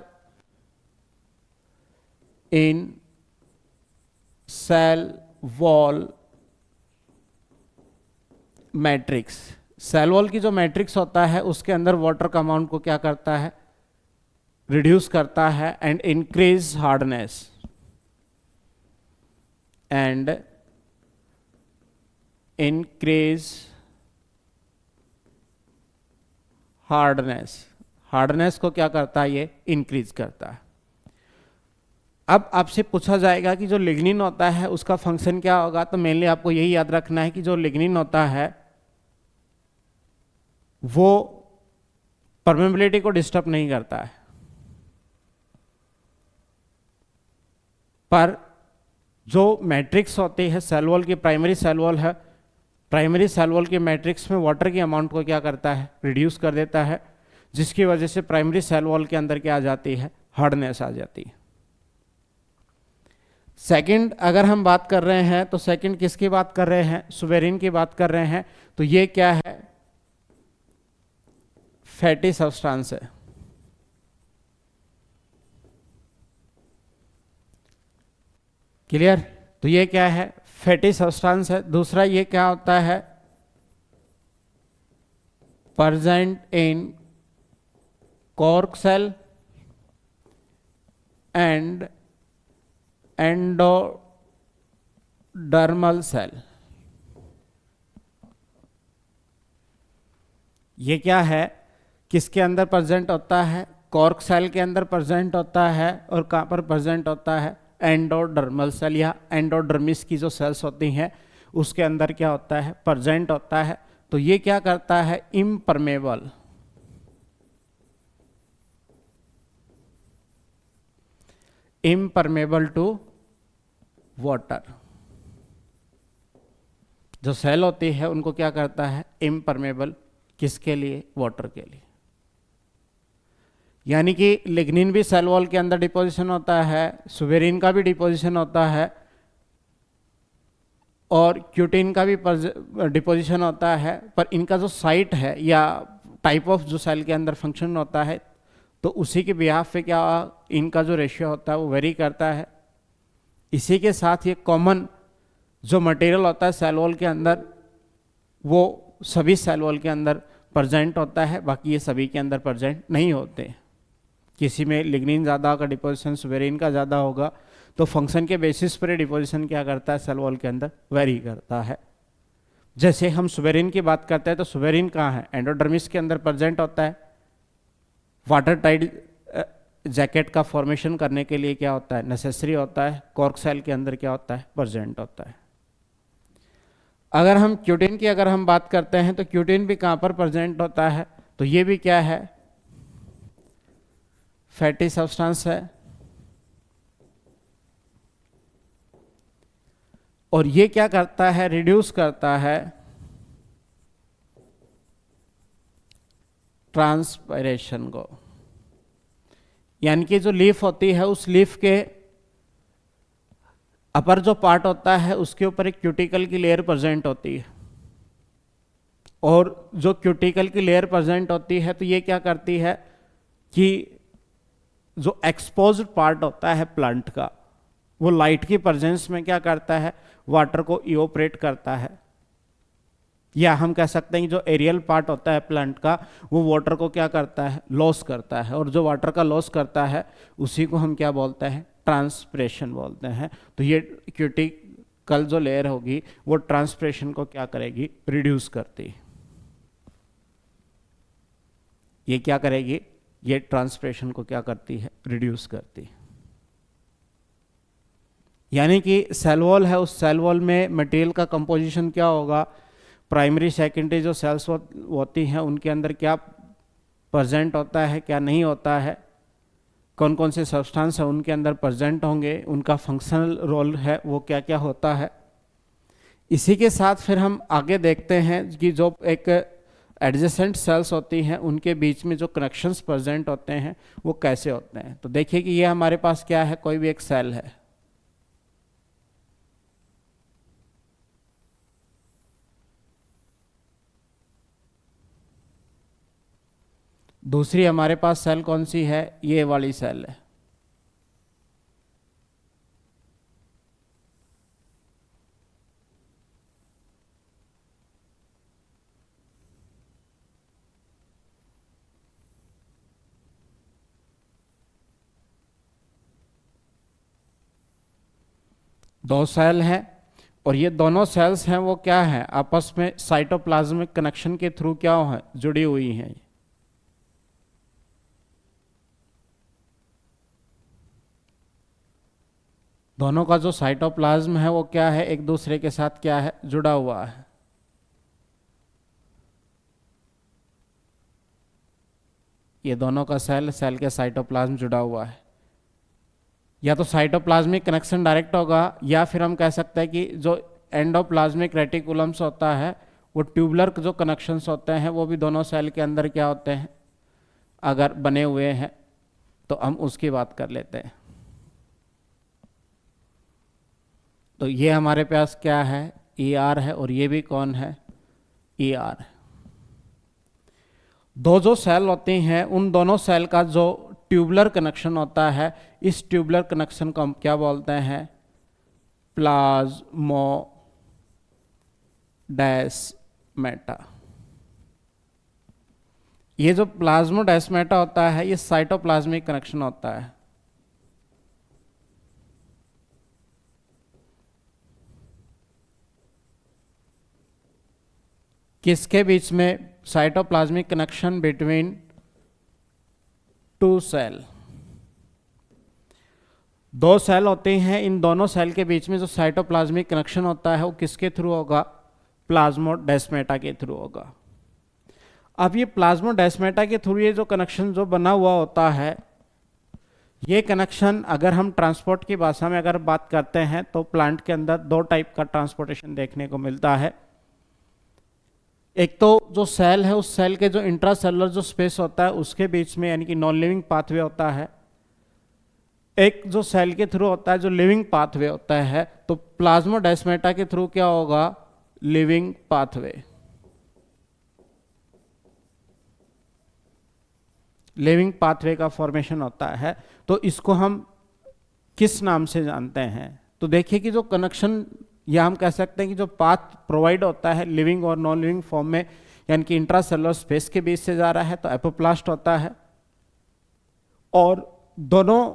in cell wall matrix. Cell wall की जो मैट्रिक्स होता है उसके अंदर वाटर का अमाउंट को क्या करता है? रिड्यूस करता है। And increase hardness and increase hardness को क्या करता है? ये इंक्रीज करता है। अब आपसे पूछा जाएगा कि जो लिग्निन होता है उसका फंक्शन क्या होगा? तो मेनली आपको यही याद रखना है कि जो लिग्निन होता है वो परमेबिलिटी को डिस्टर्ब नहीं करता है, पर जो मैट्रिक्स होती है सेल वॉल की, प्राइमरी सेल वॉल है, प्राइमरी सेल वॉल की मैट्रिक्स में वाटर की अमाउंट को क्या करता है? रिड्यूस कर देता है, जिसकी वजह से प्राइमरी सेल वॉल के अंदर क्या आ जाती है? हार्डनेस आ जाती है। सेकंड अगर हम बात कर रहे हैं तो सेकंड किसकी बात कर रहे हैं? सुवेरिन की बात कर रहे हैं। तो ये क्या है? फैटी सब्सटेंस है। क्लियर? तो ये क्या है? फैटी सब्सटेंस है। दूसरा ये क्या होता है? Present in cork cell and endodermal cell. ये क्या है? किसके अंदर प्रेजेंट होता है? कॉर्क सेल के अंदर प्रेजेंट होता है। और कहाँ पर प्रेजेंट होता है? एंडोडर्मल सेल या एंडोडर्मिस की जो सेल्स होती हैं उसके अंदर क्या होता है? प्रेजेंट होता है। तो ये क्या करता है? Impermeable, impermeable to water. जो सेल होती है उनको क्या करता है? इम्परमेबल। किसके लिए? वाटर के लिए। यानी कि लिग्निन भी सेल वॉल के अंदर डिपोजिशन होता है, सुवेरिन का भी डिपोजिशन होता है, और क्यूटिन का भी डिपोजिशन होता है, पर इनका जो साइट है या टाइप ऑफ जो सेल के अंदर फंक्शन होता है, तो उसी के बिहाफ पे क्या इनका जो रेशियो होता है वो वेरी करता है। इसी के साथ ये कॉमन जो मटेरियल होता है सेल वॉल के अंदर, वो सभी सेल वॉल के अंदर प्रेजेंट होता है, बाकी ये सभी के अंदर प्रेजेंट नहीं होते। किसी में लिग्निन ज़्यादा का डिपोजिशन सुबेरिन का ज़्यादा होगा, तो फंक्शन के बेसिस पर डिपोजिशन क्या करता है, सेल वॉल के अंदर वेरी करता है। जैसे हम सुबेरिन की बात करते हैं तो सुबेरिन कहाँ है, एंडोडर्मिस के अंदर प्रेजेंट होता है। वाटर टाइट जैकेट का फॉर्मेशन करने के लिए क्या होता है, नेसेसरी होता है। कॉर्क सेल के अंदर क्या होता है, प्रेजेंट होता है। अगर हम क्यूटिन की अगर हम बात करते हैं तो क्यूटिन भी कहाँ पर प्रेजेंट होता है, तो ये भी क्या है, फैटी सब्सटेंस है। और ये क्या करता है, रिड्यूस करता है ट्रांसपायरेशन को, यानी कि जो लीफ होती है उस लीफ के अपर जो पार्ट होता है उसके ऊपर एक क्यूटिकल की लेयर प्रेजेंट होती है। और जो क्यूटिकल की लेयर प्रेजेंट होती है तो ये क्या करती है कि जो एक्सपोज्ड पार्ट होता है प्लांट का, वो लाइट की प्रेजेंस में क्या करता है, वाटर को इवोपरेट करता है। या हम कह सकते हैं कि जो एरियल पार्ट होता है प्लांट का, वो वाटर को क्या करता है, लॉस करता है। और जो वाटर का लॉस करता है उसी को हम क्या बोलते हैं, ट्रांसपिरेशन बोलते हैं। तो ये क्यूटिकल जो लेयर होगी वो ट्रांसपिरेशन को क्या करेगी, रिड्यूस करती। ये क्या करेगी, ये ट्रांसपिरेशन को क्या करती है, रिड्यूस करती। यानी कि सेल वॉल है, उस सेल वॉल में मटेरियल का कंपोजिशन क्या होगा, प्राइमरी सेकेंडरी जो सेल्स होती हैं उनके अंदर क्या प्रेजेंट होता है, क्या नहीं होता है, कौन कौन से सब्सटेंस है उनके अंदर प्रेजेंट होंगे, उनका फंक्शनल रोल है वो क्या क्या होता है। इसी के साथ फिर हम आगे देखते हैं कि जो एक एडजेसेंट सेल्स होती हैं उनके बीच में जो कनेक्शंस प्रेजेंट होते हैं वो कैसे होते हैं। तो देखिए कि ये हमारे पास क्या है, कोई भी एक सेल है, दूसरी हमारे पास सेल कौन सी है, ये वाली सेल है। दो सेल हैं और ये दोनों सेल्स हैं वो क्या है, आपस में साइटोप्लाज्मिक कनेक्शन के थ्रू क्या है, जुड़ी हुई हैं। दोनों का जो साइटोप्लाज्म है वो क्या है, एक दूसरे के साथ क्या है, जुड़ा हुआ है। ये दोनों का सेल के साइटोप्लाज्म जुड़ा हुआ है। या तो साइटोप्लाज्मिक कनेक्शन डायरेक्ट होगा, या फिर हम कह सकते हैं कि जो एंडोप्लाज्मिक रेटिकुलम्स होता है वो ट्यूबुलर जो कनेक्शंस होते हैं वो भी दोनों सेल के अंदर क्या होते हैं, अगर बने हुए हैं तो हम उसकी बात कर लेते हैं। तो ये हमारे पास क्या है, ER है, और ये भी कौन है, ER है। दो जो सेल होती हैं उन दोनों सेल का जो ट्यूबुलर कनेक्शन होता है, इस ट्यूबुलर कनेक्शन को हम क्या बोलते हैं, प्लाज्मोडेस्माटा। ये जो प्लाज्मोडेस्माटा होता है ये साइटोप्लाज्मिक कनेक्शन होता है। किसके बीच में, cytoplasmic connection between two cell. दो सेल होते हैं, इन दोनों सेल के बीच में जो साइटोप्लाज्मिक कनेक्शन होता है वो किसके थ्रू होगा, प्लाज्मोडेस्माटा के थ्रू होगा। अब ये प्लाज्मोडेस्माटा के थ्रू ये जो कनेक्शन जो बना हुआ होता है, ये कनेक्शन अगर हम ट्रांसपोर्ट की भाषा में अगर बात करते हैं तो प्लांट के अंदर दो टाइप का ट्रांसपोर्टेशन देखने को मिलता है। एक तो जो सेल है उस सेल के जो इंट्रासेलुलर जो स्पेस होता है उसके बीच में, यानी कि नॉन लिविंग पाथवे होता है। एक जो सेल के थ्रू होता है जो लिविंग पाथवे होता है। तो प्लाज्मोडेस्माटा के थ्रू क्या होगा, लिविंग पाथवे। लिविंग पाथवे का फॉर्मेशन होता है, तो इसको हम किस नाम से जानते हैं? तो देखिए कि जो कनेक्शन, या हम कह सकते हैं कि जो पाथ प्रोवाइड होता है लिविंग और नॉन लिविंग फॉर्म में, यानी कि इंट्रासेलुलर स्पेस के बीच से जा रहा है, तो एपोप्लास्ट होता है। और दोनों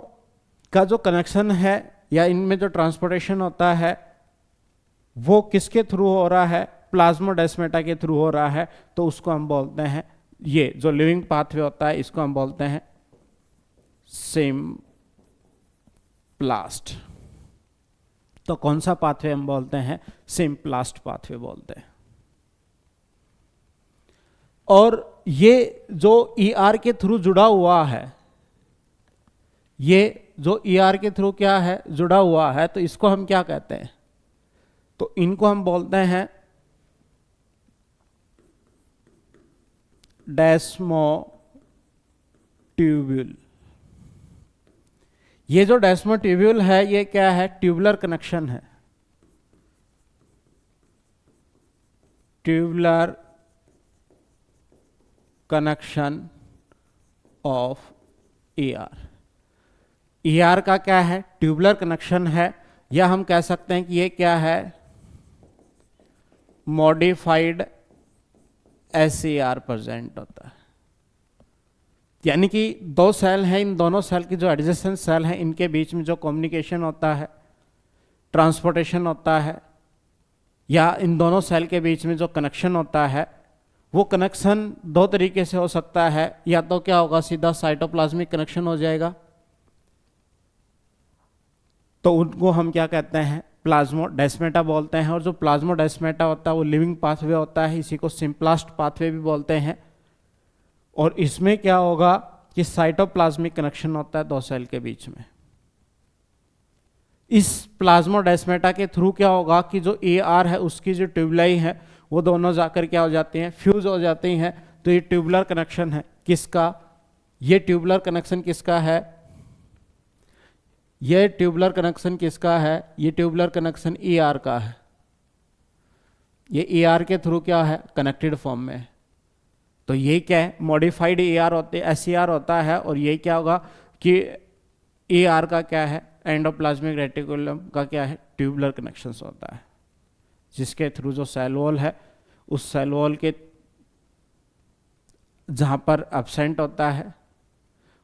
का जो कनेक्शन है या इनमें जो ट्रांसपोर्टेशन होता है वो किसके थ्रू हो रहा है? प्लाज्मोडेस्माटा के थ्रू हो रहा है, तो उसको हम बोलते हैं, ये जो लिविंग पाथवे होता है इसको हम बोलते हैं सिम्प्लास्ट। तो कौन सा पाथवे हम बोलते हैं? सिम्प्लास्ट पाथवे बोलते हैं। और ये जो ईआर के थ्रू जुड़ा हुआ है, ये जो ईआर के थ्रू क्या है? जुड़ा हुआ है, तो इसको हम क्या कहते हैं? तो इनको हम बोलते हैं डेस्मोट्यूब्यूल। ये जो डेस्मोट्यूब्यूल है ये क्या है? ट्यूबुलर कनेक्शन है, tubular connection of ER. ER का क्या है? ट्यूबुलर कनेक्शन है, या हम कह सकते हैं कि ये क्या है? मॉडिफाइड एसईआर प्रेजेंट होता है। यानी कि दो सेल हैं, इन दोनों सेल की जो एडजेसेंट सेल हैं इनके बीच में जो कम्युनिकेशन होता है, ट्रांसपोर्टेशन होता है, या इन दोनों सेल के बीच में जो कनेक्शन होता है, वो कनेक्शन दो तरीके से हो सकता है। या तो क्या होगा? सीधा साइटोप्लाज्मिक कनेक्शन हो जाएगा, तो उनको हम क्या कहते हैं? प्लाज्मोडेस्माटा बोलते हैं। और जो प्लाज्मोडेस्माटा होता है वो लिविंग पाथवे होता है, इसी को सिम्प्लास्ट पाथवे भी बोलते हैं। और इसमें क्या होगा कि साइटोप्लाज्मिक कनेक्शन होता है दो सेल के बीच में। इस प्लाज्मोडेस्माटा के थ्रू क्या होगा कि जो एआर है उसकी जो ट्यूबुलाई है वो दोनों जाकर क्या हो जाती हैं? फ्यूज हो जाती हैं। तो ये ट्यूबुलर कनेक्शन है किसका? ये ट्यूबुलर कनेक्शन किसका है? ये ट्यूबुलर कनेक्शन किसका है? ये ट्यूबुलर कनेक्शन ईआर का है। ये ईआर के थ्रू क्या है? कनेक्टेड फॉर्म में है। तो ये क्या है? मॉडिफाइड ईआर होते, एसईआर होता है। और ये क्या होगा कि ईआर का क्या है? एंडोप्लाज्मिक रेटिकुलम का क्या है? ट्यूबुलर कनेक्शंस होता है, जिसके थ्रू जो सेल वॉल है उस सेल वॉल के जहाँ पर एब्सेंट होता है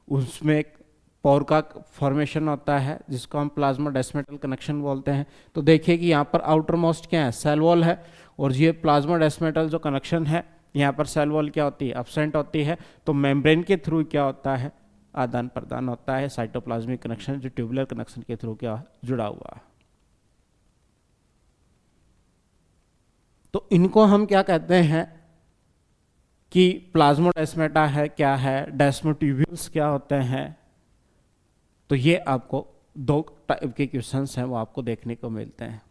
उसमें एक पोर का फॉर्मेशन होता है जिसको हम प्लाज्मोडेस्मेटल कनेक्शन बोलते हैं। तो देखिए कि यहाँ पर आउटर मोस्ट क्या है? सेल वॉल है। और ये प्लाज्मोडेस्मेटल जो कनेक्शन है यहाँ पर सेल वॉल क्या होती है? एब्सेंट होती है। तो मेम्ब्रेन के थ्रू क्या होता है? आदान प्रदान होता है साइटोप्लाज्मिक कनेक्शन, जो ट्यूबुलर कनेक्शन के थ्रू क्या जुड़ा हुआ है। तो इनको हम क्या कहते हैं कि प्लाज्मोडेस्माटा है, क्या है, डेस्मोट्यूब्यूल्स क्या होते हैं। तो ये आपको दो टाइप के क्वेश्चंस हैं वो आपको देखने को मिलते हैं।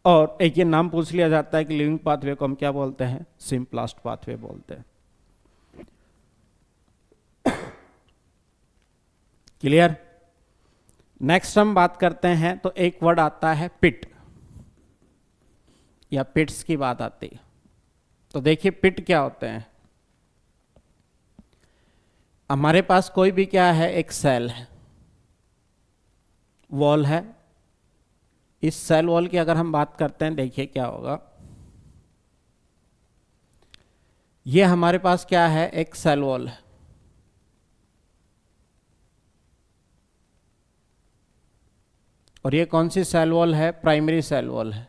और एक ये नाम पूछ लिया जाता है कि लिविंग पाथवे को हम क्या बोलते हैं? सिम्प्लास्ट पाथवे बोलते हैं। क्लियर? नेक्स्ट हम बात करते हैं तो एक वर्ड आता है पिट, या पिट्स की बात आती है। तो देखिए पिट क्या होते हैं। हमारे पास कोई भी क्या है? एक सेल है, वॉल है। इस सेल वॉल की अगर हम बात करते हैं, देखिए क्या होगा। ये हमारे पास क्या है? एक सेल वॉल है। और ये कौन सी सेल वॉल है? प्राइमरी सेल वॉल है।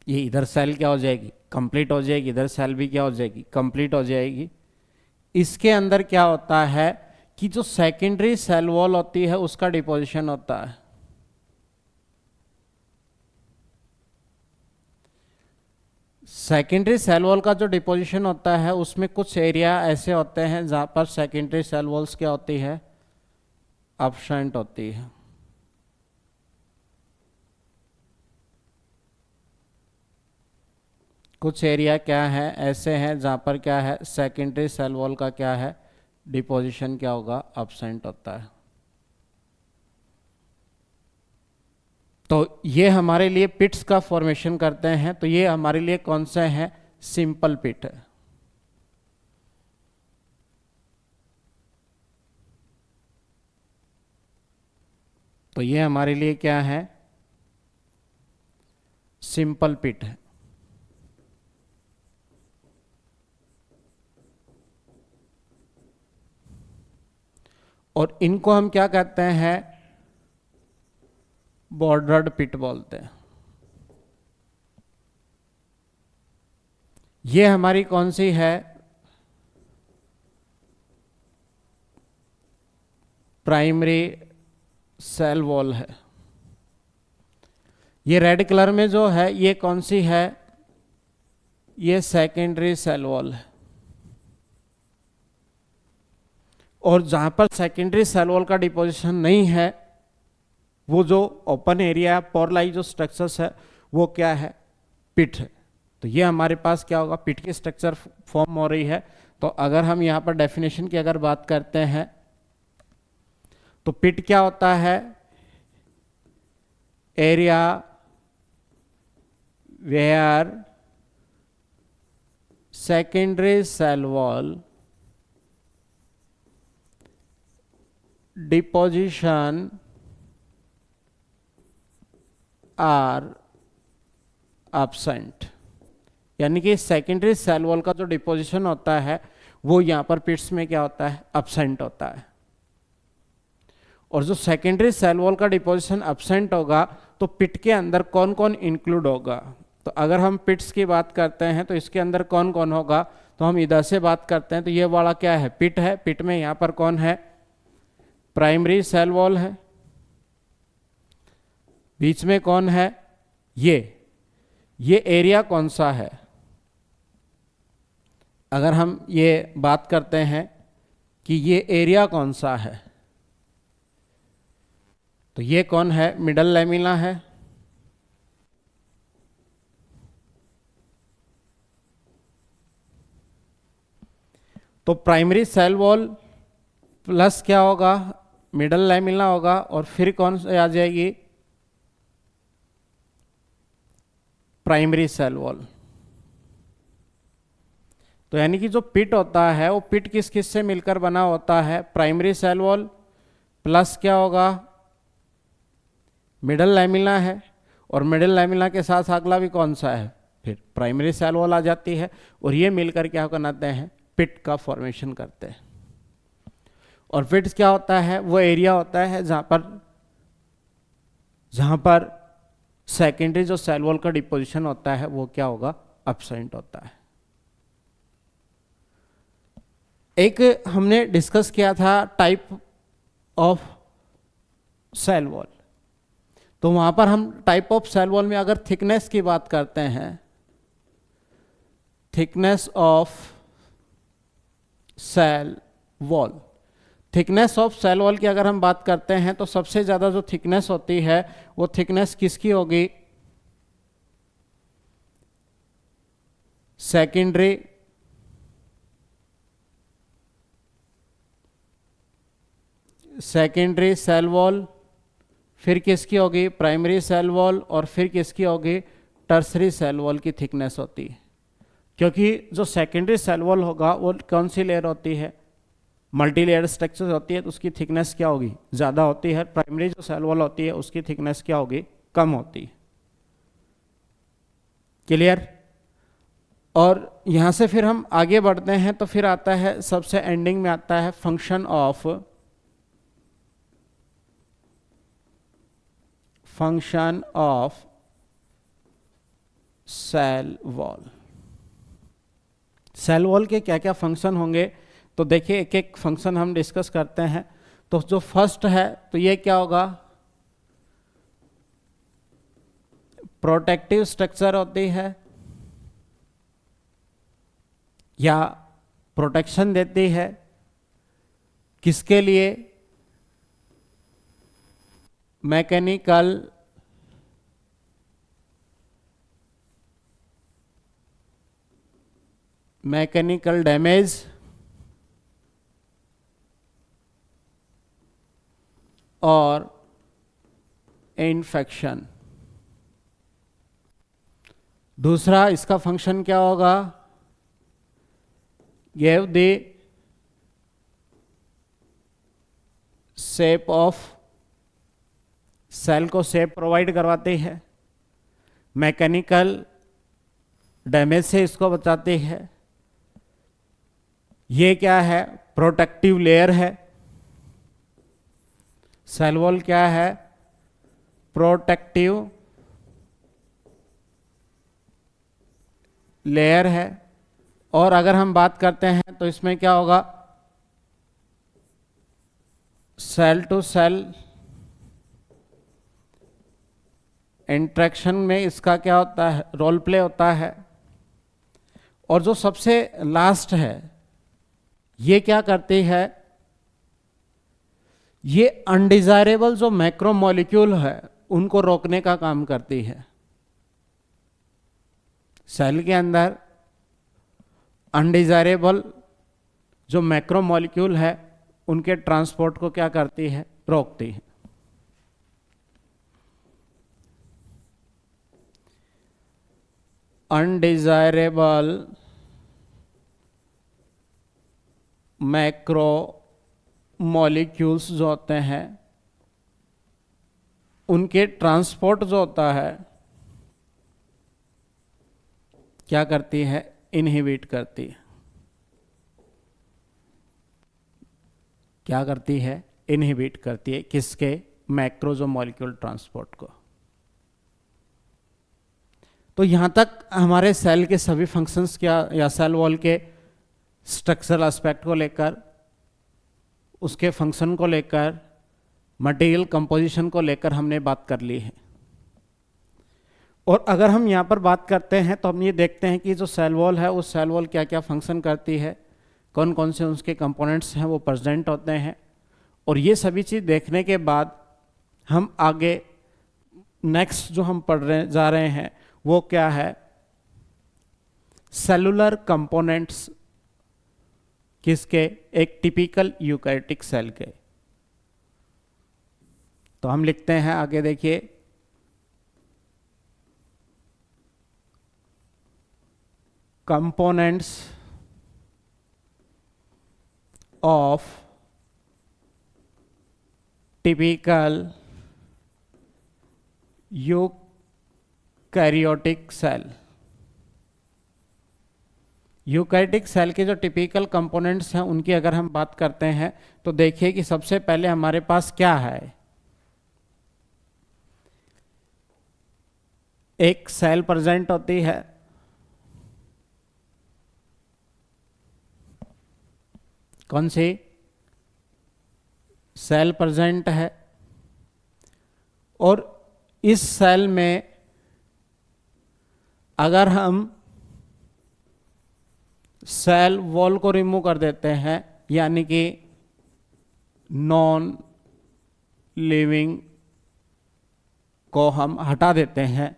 ये इधर सेल क्या हो जाएगी? कंप्लीट हो जाएगी। इधर सेल भी क्या हो जाएगी? कंप्लीट हो जाएगी। इसके अंदर क्या होता है कि जो सेकेंडरी सेल वॉल होती है उसका डिपोजिशन होता है। सेकेंडरी सेल वॉल का जो डिपोजिशन होता है उसमें कुछ एरिया ऐसे होते हैं जहां पर सेकेंडरी सेल वॉल्स क्या होती है? एब्सेंट होती है। कुछ एरिया क्या है? ऐसे हैं जहां पर क्या है? सेकेंडरी सेल वॉल का क्या है? डिपोजिशन क्या होगा? एब्सेंट होता है। तो ये हमारे लिए पिट्स का फॉर्मेशन करते हैं। तो ये हमारे लिए कौन सा है? सिंपल पिट है। तो ये हमारे लिए क्या है? सिंपल पिट है। और इनको हम क्या कहते हैं? बॉर्डर्ड पिट बोलते हैं। ये हमारी कौन सी है? प्राइमरी सेल वॉल है। ये रेड कलर में जो है ये कौन सी है? ये सेकेंडरी सेल वॉल है। और जहां पर सेकेंडरी सेल वॉल का डिपोजिशन नहीं है, वो जो ओपन एरिया पोरलाई जो स्ट्रक्चर्स है वो क्या है? पिट है। तो ये हमारे पास क्या होगा? पिट की स्ट्रक्चर फॉर्म हो रही है। तो अगर हम यहां पर डेफिनेशन की अगर बात करते हैं तो पिट क्या होता है? Area where secondary cell wall deposition are absent. यानी कि सेकेंडरी सेल वॉल का जो डिपोजिशन होता है वो यहां पर पिट्स में क्या होता है? एब्सेंट होता है। और जो सेकेंडरी सेल वॉल का डिपोजिशन एब्सेंट होगा तो पिट के अंदर कौन कौन इंक्लूड होगा? तो अगर हम पिट्स की बात करते हैं तो इसके अंदर कौन कौन होगा? तो हम इधर से बात करते हैं तो ये वाला क्या है? पिट है। पिट में यहां पर कौन है? प्राइमरी सेल वॉल है। बीच में कौन है? ये एरिया कौन सा है? अगर हम ये बात करते हैं कि ये एरिया कौन सा है, तो ये कौन है? मिडल लैमिना है। तो प्राइमरी सेल वॉल प्लस क्या होगा? मिडल लैमिना होगा। और फिर कौन सी आ जाएगी? Primary cell wall. तो यानी कि जो पिट होता है वो पिट किस किस से मिलकर बना होता है? प्राइमरी सेल वॉल प्लस क्या होगा? मिडल लैमिना है। और मिडल लैमिना के साथ अगला भी कौन सा है? फिर प्राइमरी सेल वॉल आ जाती है। और ये मिलकर क्या बनाते हैं? पिट का फॉर्मेशन करते हैं। और पिट क्या होता है? वो एरिया होता है जहां पर सेकेंडरी जो सेल वॉल का डिपोजिशन होता है वो क्या होगा? एब्सेंट होता है। एक हमने डिस्कस किया था टाइप ऑफ सेल वॉल। तो वहां पर हम टाइप ऑफ सेल वॉल में अगर थिकनेस की बात करते हैं, thickness of cell wall, thickness of cell wall की अगर हम बात करते हैं तो सबसे ज्यादा जो थिकनेस होती है वो थिकनेस किसकी होगी? सेकेंडरी सेल वॉल, फिर किसकी होगी? प्राइमरी सेल वॉल, और फिर किसकी होगी? टर्सरी सेल वॉल की थिकनेस होती है। क्योंकि जो सेकेंडरी सेल वॉल होगा वो कौन सी लेयर होती है? मल्टी लेयर स्ट्रक्चर होती है, तो उसकी थिकनेस क्या होगी? ज़्यादा होती है। प्राइमरी जो सेल वॉल होती है उसकी थिकनेस क्या होगी? कम होती है। क्लियर? और यहाँ से फिर हम आगे बढ़ते हैं तो फिर आता है, सबसे एंडिंग में आता है function of cell wall. Cell wall के क्या क्या फंक्शन होंगे? तो देखिए एक एक फंक्शन हम डिस्कस करते हैं। तो जो फर्स्ट है तो ये क्या होगा? प्रोटेक्टिव स्ट्रक्चर होती है या प्रोटेक्शन देती है। किसके लिए? मैकेनिकल डैमेज और इन्फेक्शन। दूसरा इसका फंक्शन क्या होगा, give the shape of, cell को शेप प्रोवाइड करवाती है, मैकेनिकल डैमेज से इसको बचाती है। ये क्या है, प्रोटेक्टिव लेयर है। सेल वॉल क्या है, प्रोटेक्टिव लेयर है। और अगर हम बात करते हैं तो इसमें क्या होगा, सेल टू सेल इंटरेक्शन में इसका क्या होता है, रोल प्ले होता है। और जो सबसे लास्ट है, ये क्या करती है, ये अनडिजायरेबल जो मैक्रोमोलिक्यूल है उनको रोकने का काम करती है। सेल के अंदर अनडिजायरेबल जो मैक्रोमोलिक्यूल है उनके ट्रांसपोर्ट को क्या करती है, रोकती है। अनडिजायरेबल मैक्रो मॉलिक्यूल्स जो होते हैं उनके ट्रांसपोर्ट जो होता है क्या करती है, इनहिबिट करती है। क्या करती है, इनहिबिट करती है, किसके, मैक्रो जो मॉलिक्यूल ट्रांसपोर्ट को। तो यहां तक हमारे सेल के सभी फंक्शंस क्या, या सेल वॉल के स्ट्रक्चरल एस्पेक्ट को लेकर, उसके फंक्शन को लेकर, मटेरियल कंपोजिशन को लेकर हमने बात कर ली है। और अगर हम यहाँ पर बात करते हैं तो हम ये देखते हैं कि जो सेल वॉल है उस सेल वॉल क्या क्या फंक्शन करती है, कौन कौन से उसके कंपोनेंट्स हैं वो प्रेजेंट होते हैं। और ये सभी चीज़ देखने के बाद हम आगे नेक्स्ट जो हम पढ़ रहे जा रहे हैं वो क्या है, सेलुलर कंपोनेंट्स किसके, एक टिपिकल यूकैरियोटिक सेल के। तो हम लिखते हैं आगे, देखिए, components of typical eukaryotic cell. Eukaryotic cell के जो टिपिकल कंपोनेंट्स हैं उनकी अगर हम बात करते हैं तो देखिए कि सबसे पहले हमारे पास क्या है, एक सेल प्रेजेंट होती है, कौन सी, सेल प्रेजेंट है। और इस सेल में अगर हम सेल वॉल को रिमूव कर देते हैं, यानी कि नॉन लिविंग को हम हटा देते हैं,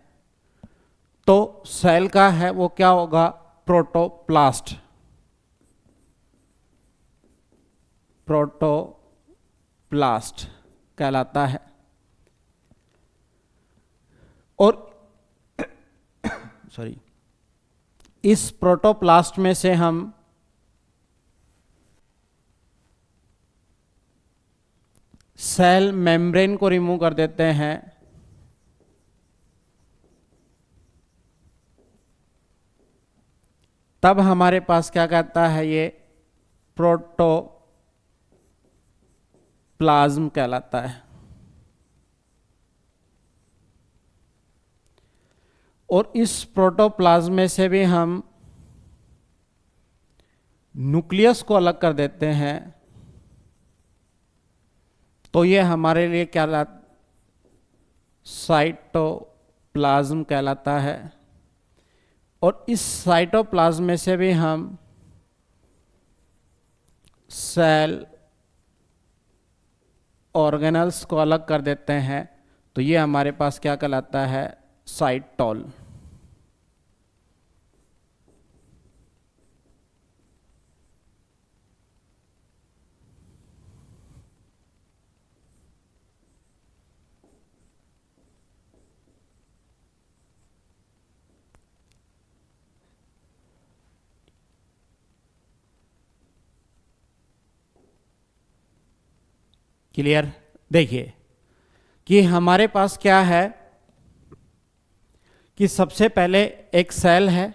तो सेल का है वो क्या होगा, प्रोटोप्लास्ट। प्रोटोप्लास्ट कहलाता है। और सॉरी, इस प्रोटोप्लास्ट में से हम सेल मेम्ब्रेन को रिमूव कर देते हैं, तब हमारे पास क्या कहता है, ये प्रोटोप्लाज्म कहलाता है। और इस प्रोटोप्लाज्म में से भी हम न्यूक्लियस को अलग कर देते हैं, तो ये हमारे लिए क्या साइटोप्लाज्म कहलाता है। और इस साइटोप्लाज्म में से भी हम सेल ऑर्गेनल्स को अलग कर देते हैं, तो ये हमारे पास क्या कहलाता है, साइटोल। क्लियर? देखिए कि हमारे पास क्या है कि सबसे पहले एक सेल है,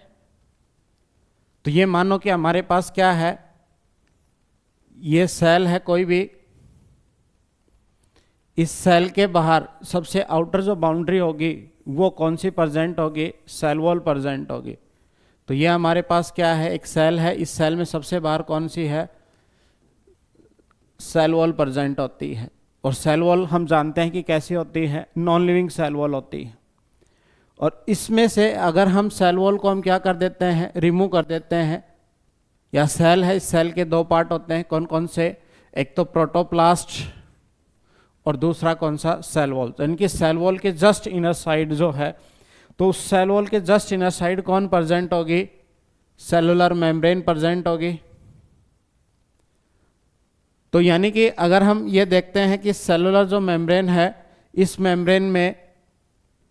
तो ये मानो कि हमारे पास क्या है, ये सेल है कोई भी, इस सेल के बाहर सबसे आउटर जो बाउंड्री होगी वो कौन सी प्रेजेंट होगी, सेल वॉल प्रेजेंट होगी। तो ये हमारे पास क्या है, एक सेल है, इस सेल में सबसे बाहर कौन सी है, सेल वॉल प्रेजेंट होती है। और सेल वॉल हम जानते हैं कि कैसी होती है, नॉन लिविंग सेल वॉल होती है। और इसमें से अगर हम सेल वॉल को हम क्या कर देते हैं, रिमूव कर देते हैं, या सेल है, इस सेल के दो पार्ट होते हैं, कौन कौन से, एक तो प्रोटोप्लास्ट और दूसरा कौन सा, सेल वॉल। तो इनकी सेल वॉल के जस्ट इनर साइड जो है, तो उस सेल वॉल के जस्ट इनर साइड कौन प्रेजेंट होगी, सेलुलर मेम्ब्रेन प्रेजेंट होगी। तो यानी कि अगर हम ये देखते हैं कि सेलुलर जो मेम्ब्रेन है, इस मेम्ब्रेन में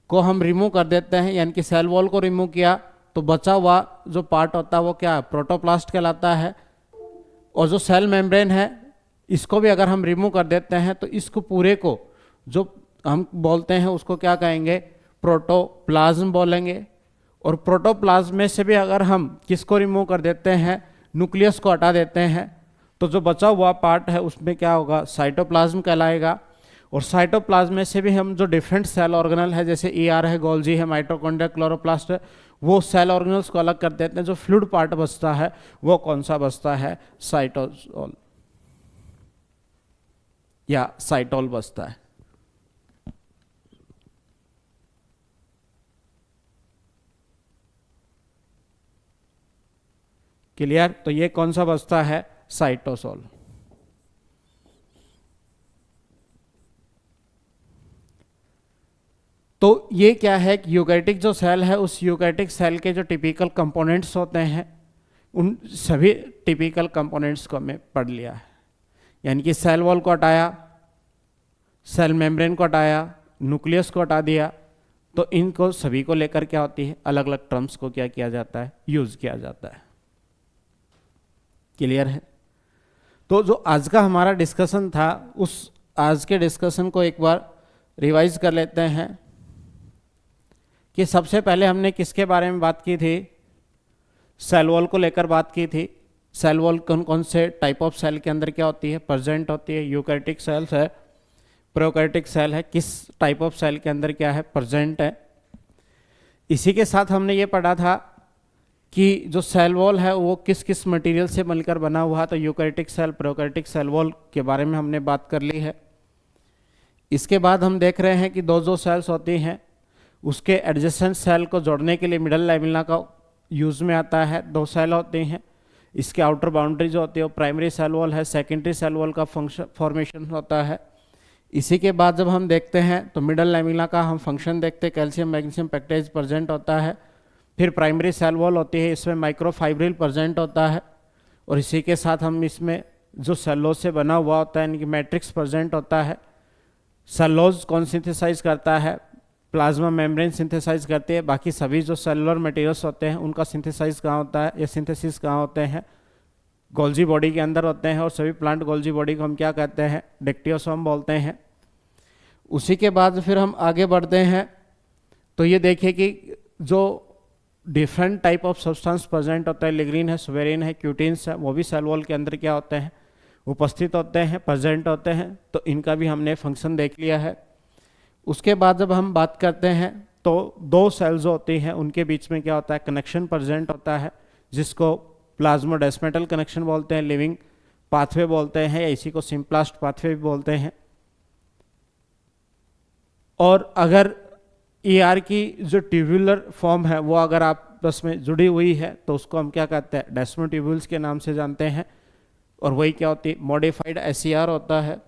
को हम रिमूव कर देते हैं, यानी कि सेल वॉल को रिमूव किया, तो बचा हुआ जो पार्ट होता है वो क्या है, प्रोटोप्लास्ट कहलाता है। और जो सेल मेम्ब्रेन है, इसको भी अगर हम रिमूव कर देते हैं तो इसको पूरे को जो हम बोलते हैं उसको क्या कहेंगे, प्रोटोप्लाज्म बोलेंगे। और प्रोटोप्लाज्म में से भी अगर हम किसको रिमूव कर देते हैं, न्यूक्लियस को हटा देते हैं, तो जो बचा हुआ पार्ट है उसमें क्या होगा, साइटोप्लाज्म कहलाएगा। और साइटोप्लाज्म में से भी हम जो डिफरेंट सेल ऑर्गेनल है, जैसे ईआर है, गोल्जी है, माइटोकॉन्ड्रिया, क्लोरोप्लास्ट है, वो सेल ऑर्गेनल्स को अलग कर देते हैं। जो फ्लूइड पार्ट बचता है वो कौन सा बचता है, साइटोसोल या साइटोल बचता है। क्लियर? तो ये कौन सा बचता है, साइटोसोल। तो ये क्या है कि यूकैरियोटिक जो सेल है, उस यूकैरियोटिक सेल के जो टिपिकल कंपोनेंट्स होते हैं, उन सभी टिपिकल कंपोनेंट्स को हमने पढ़ लिया है। यानी कि सेल वॉल को हटाया, सेल मेम्ब्रेन को हटाया, न्यूक्लियस को हटा दिया, तो इनको सभी को लेकर क्या होती है, अलग अलग टर्म्स को क्या किया जाता है, यूज किया जाता है। क्लियर है? तो जो आज का हमारा डिस्कशन था, उस आज के डिस्कशन को एक बार रिवाइज कर लेते हैं कि सबसे पहले हमने किसके बारे में बात की थी, सेल वॉल को लेकर बात की थी। सेल वॉल कौन कौन से टाइप ऑफ सेल के अंदर क्या होती है, प्रेजेंट होती है, यूकैरियोटिक सेल्स है, प्रोकैरियोटिक सेल है, किस टाइप ऑफ सेल के अंदर क्या है, प्रेजेंट है। इसी के साथ हमने ये पढ़ा था कि जो सेल वॉल है वो किस किस मटेरियल से मिलकर बना हुआ, तो eukaryotic cell, prokaryotic cell wall के बारे में हमने बात कर ली है। इसके बाद हम देख रहे हैं कि दो जो सेल्स होती हैं, उसके एडजेसेंट सेल को जोड़ने के लिए मिडल लैमेला का यूज में आता है। दो सेल होते हैं, इसके आउटर बाउंड्री जो होती है वो प्राइमरी सेल वॉल है, सेकेंडरी सेल वॉल का फॉर्मेशन होता है। इसी के बाद जब हम देखते हैं तो मिडल लैमेला का हम फंक्शन देखते हैं, कैल्शियम मैग्नीशियम पेक्टाइज प्रेजेंट होता है। फिर प्राइमरी सेल वॉल होती है, इसमें माइक्रोफाइब्रिल प्रेजेंट होता है। और इसी के साथ हम इसमें जो सेलोज से बना हुआ होता है, यानी कि मैट्रिक्स प्रेजेंट होता है। सेलोज कौन सिंथेसाइज करता है, प्लाज्मा मेम्ब्रेन सिंथेसाइज करती है। बाकी सभी जो सेलुलर मटेरियल्स होते हैं उनका सिंथेसाइज कहाँ होता है, या सिंथेसिस कहाँ होते हैं, गोल्जी बॉडी के अंदर होते हैं। और सभी प्लांट गोल्जी बॉडी को हम क्या कहते हैं, डेक्टियोसोम बोलते हैं। उसी के बाद फिर हम आगे बढ़ते हैं तो ये देखिए कि जो different type of substance present होता है, लिग्रीन है, सुवेरिन है, क्यूटिन्स है, वो भी सेल वॉल के अंदर क्या होते हैं, उपस्थित होते हैं, प्रेजेंट होते हैं। तो इनका भी हमने फंक्शन देख लिया है। उसके बाद जब हम बात करते हैं तो दो सेल्स होती हैं, उनके बीच में क्या होता है, कनेक्शन प्रेजेंट होता है, जिसको प्लाज्मोडेस्मेटल कनेक्शन बोलते हैं, लिविंग पाथवे बोलते हैं, या इसी को सिम्प्लास्ट पाथवे भी बोलते हैं। और अगर ईआर की जो ट्यूबुलर फॉर्म है वो अगर आपस में जुड़ी हुई है तो उसको हम क्या कहते हैं, डेस्मोट्यूबुल्स के नाम से जानते हैं। और वही क्या होती है, मॉडिफाइड एसईआर होता है।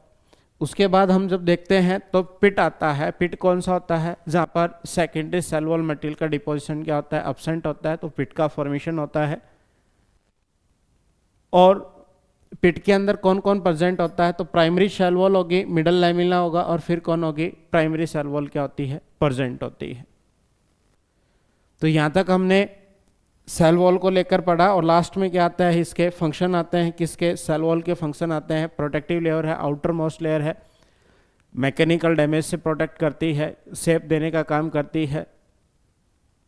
उसके बाद हम जब देखते हैं तो पिट आता है। पिट कौन सा होता है, जहाँ पर सेकेंडरी सेल वॉल मटेरियल का डिपोजिशन क्या होता है, एब्सेंट होता है, तो पिट का फॉर्मेशन होता है। और पिट के अंदर कौन कौन प्रेजेंट होता है, तो प्राइमरी सेल वॉल होगी, मिडल लैमेला होगा, और फिर कौन होगी, प्राइमरी सेल वॉल क्या होती है, प्रेजेंट होती है। तो यहाँ तक हमने सेल वॉल को लेकर पढ़ा। और लास्ट में क्या आता है, इसके फंक्शन आते हैं, किसके, सेल वॉल के फंक्शन आते हैं। प्रोटेक्टिव लेयर है, आउटर मोस्ट लेयर है, मैकेनिकल डैमेज से प्रोटेक्ट करती है, शेप देने का काम करती है,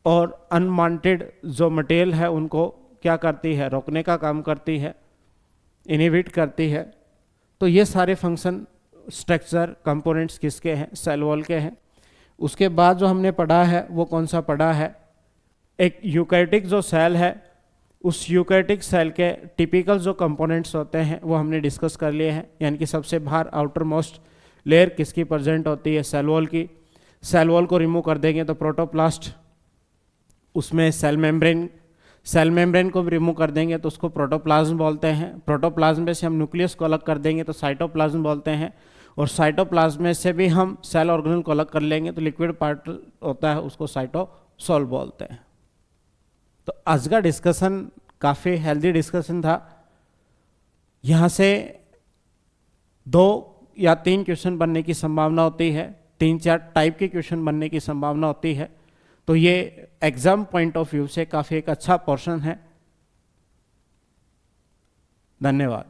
और अनवांटेड जो मटेरियल है उनको क्या करती है, रोकने का काम करती है, इनहिबिट करती है। तो ये सारे फंक्शन स्ट्रक्चर कंपोनेंट्स किसके हैं, सेल वॉल के हैं। उसके बाद जो हमने पढ़ा है वो कौन सा पढ़ा है, एक यूकैरियोटिक जो सेल है उस यूकैरियोटिक सेल के टिपिकल जो कंपोनेंट्स होते हैं वो हमने डिस्कस कर लिए हैं। यानी कि सबसे बाहर आउटर मोस्ट लेयर किसकी प्रेजेंट होती है, सेल वॉल की। सेल वॉल को रिमूव कर देंगे तो प्रोटोप्लास्ट, उसमें सेल मेम्ब्रेन को भी रिमूव कर देंगे तो उसको प्रोटोप्लाज्म बोलते हैं। प्रोटोप्लाज्म में से हम न्यूक्लियस को अलग कर देंगे तो साइटोप्लाज्म बोलते हैं, और साइटोप्लाज्म में से भी हम सेल ऑर्गेनल को अलग कर लेंगे तो लिक्विड पार्ट होता है उसको साइटोसोल बोलते हैं। तो आज का डिस्कशन काफ़ी हेल्दी डिस्कशन था। यहाँ से 2 या 3 क्वेश्चन बनने की संभावना होती है, 3-4 टाइप के क्वेश्चन बनने की संभावना होती है। तो ये एग्जाम पॉइंट ऑफ व्यू से काफ़ी एक अच्छा पोर्शन है। धन्यवाद।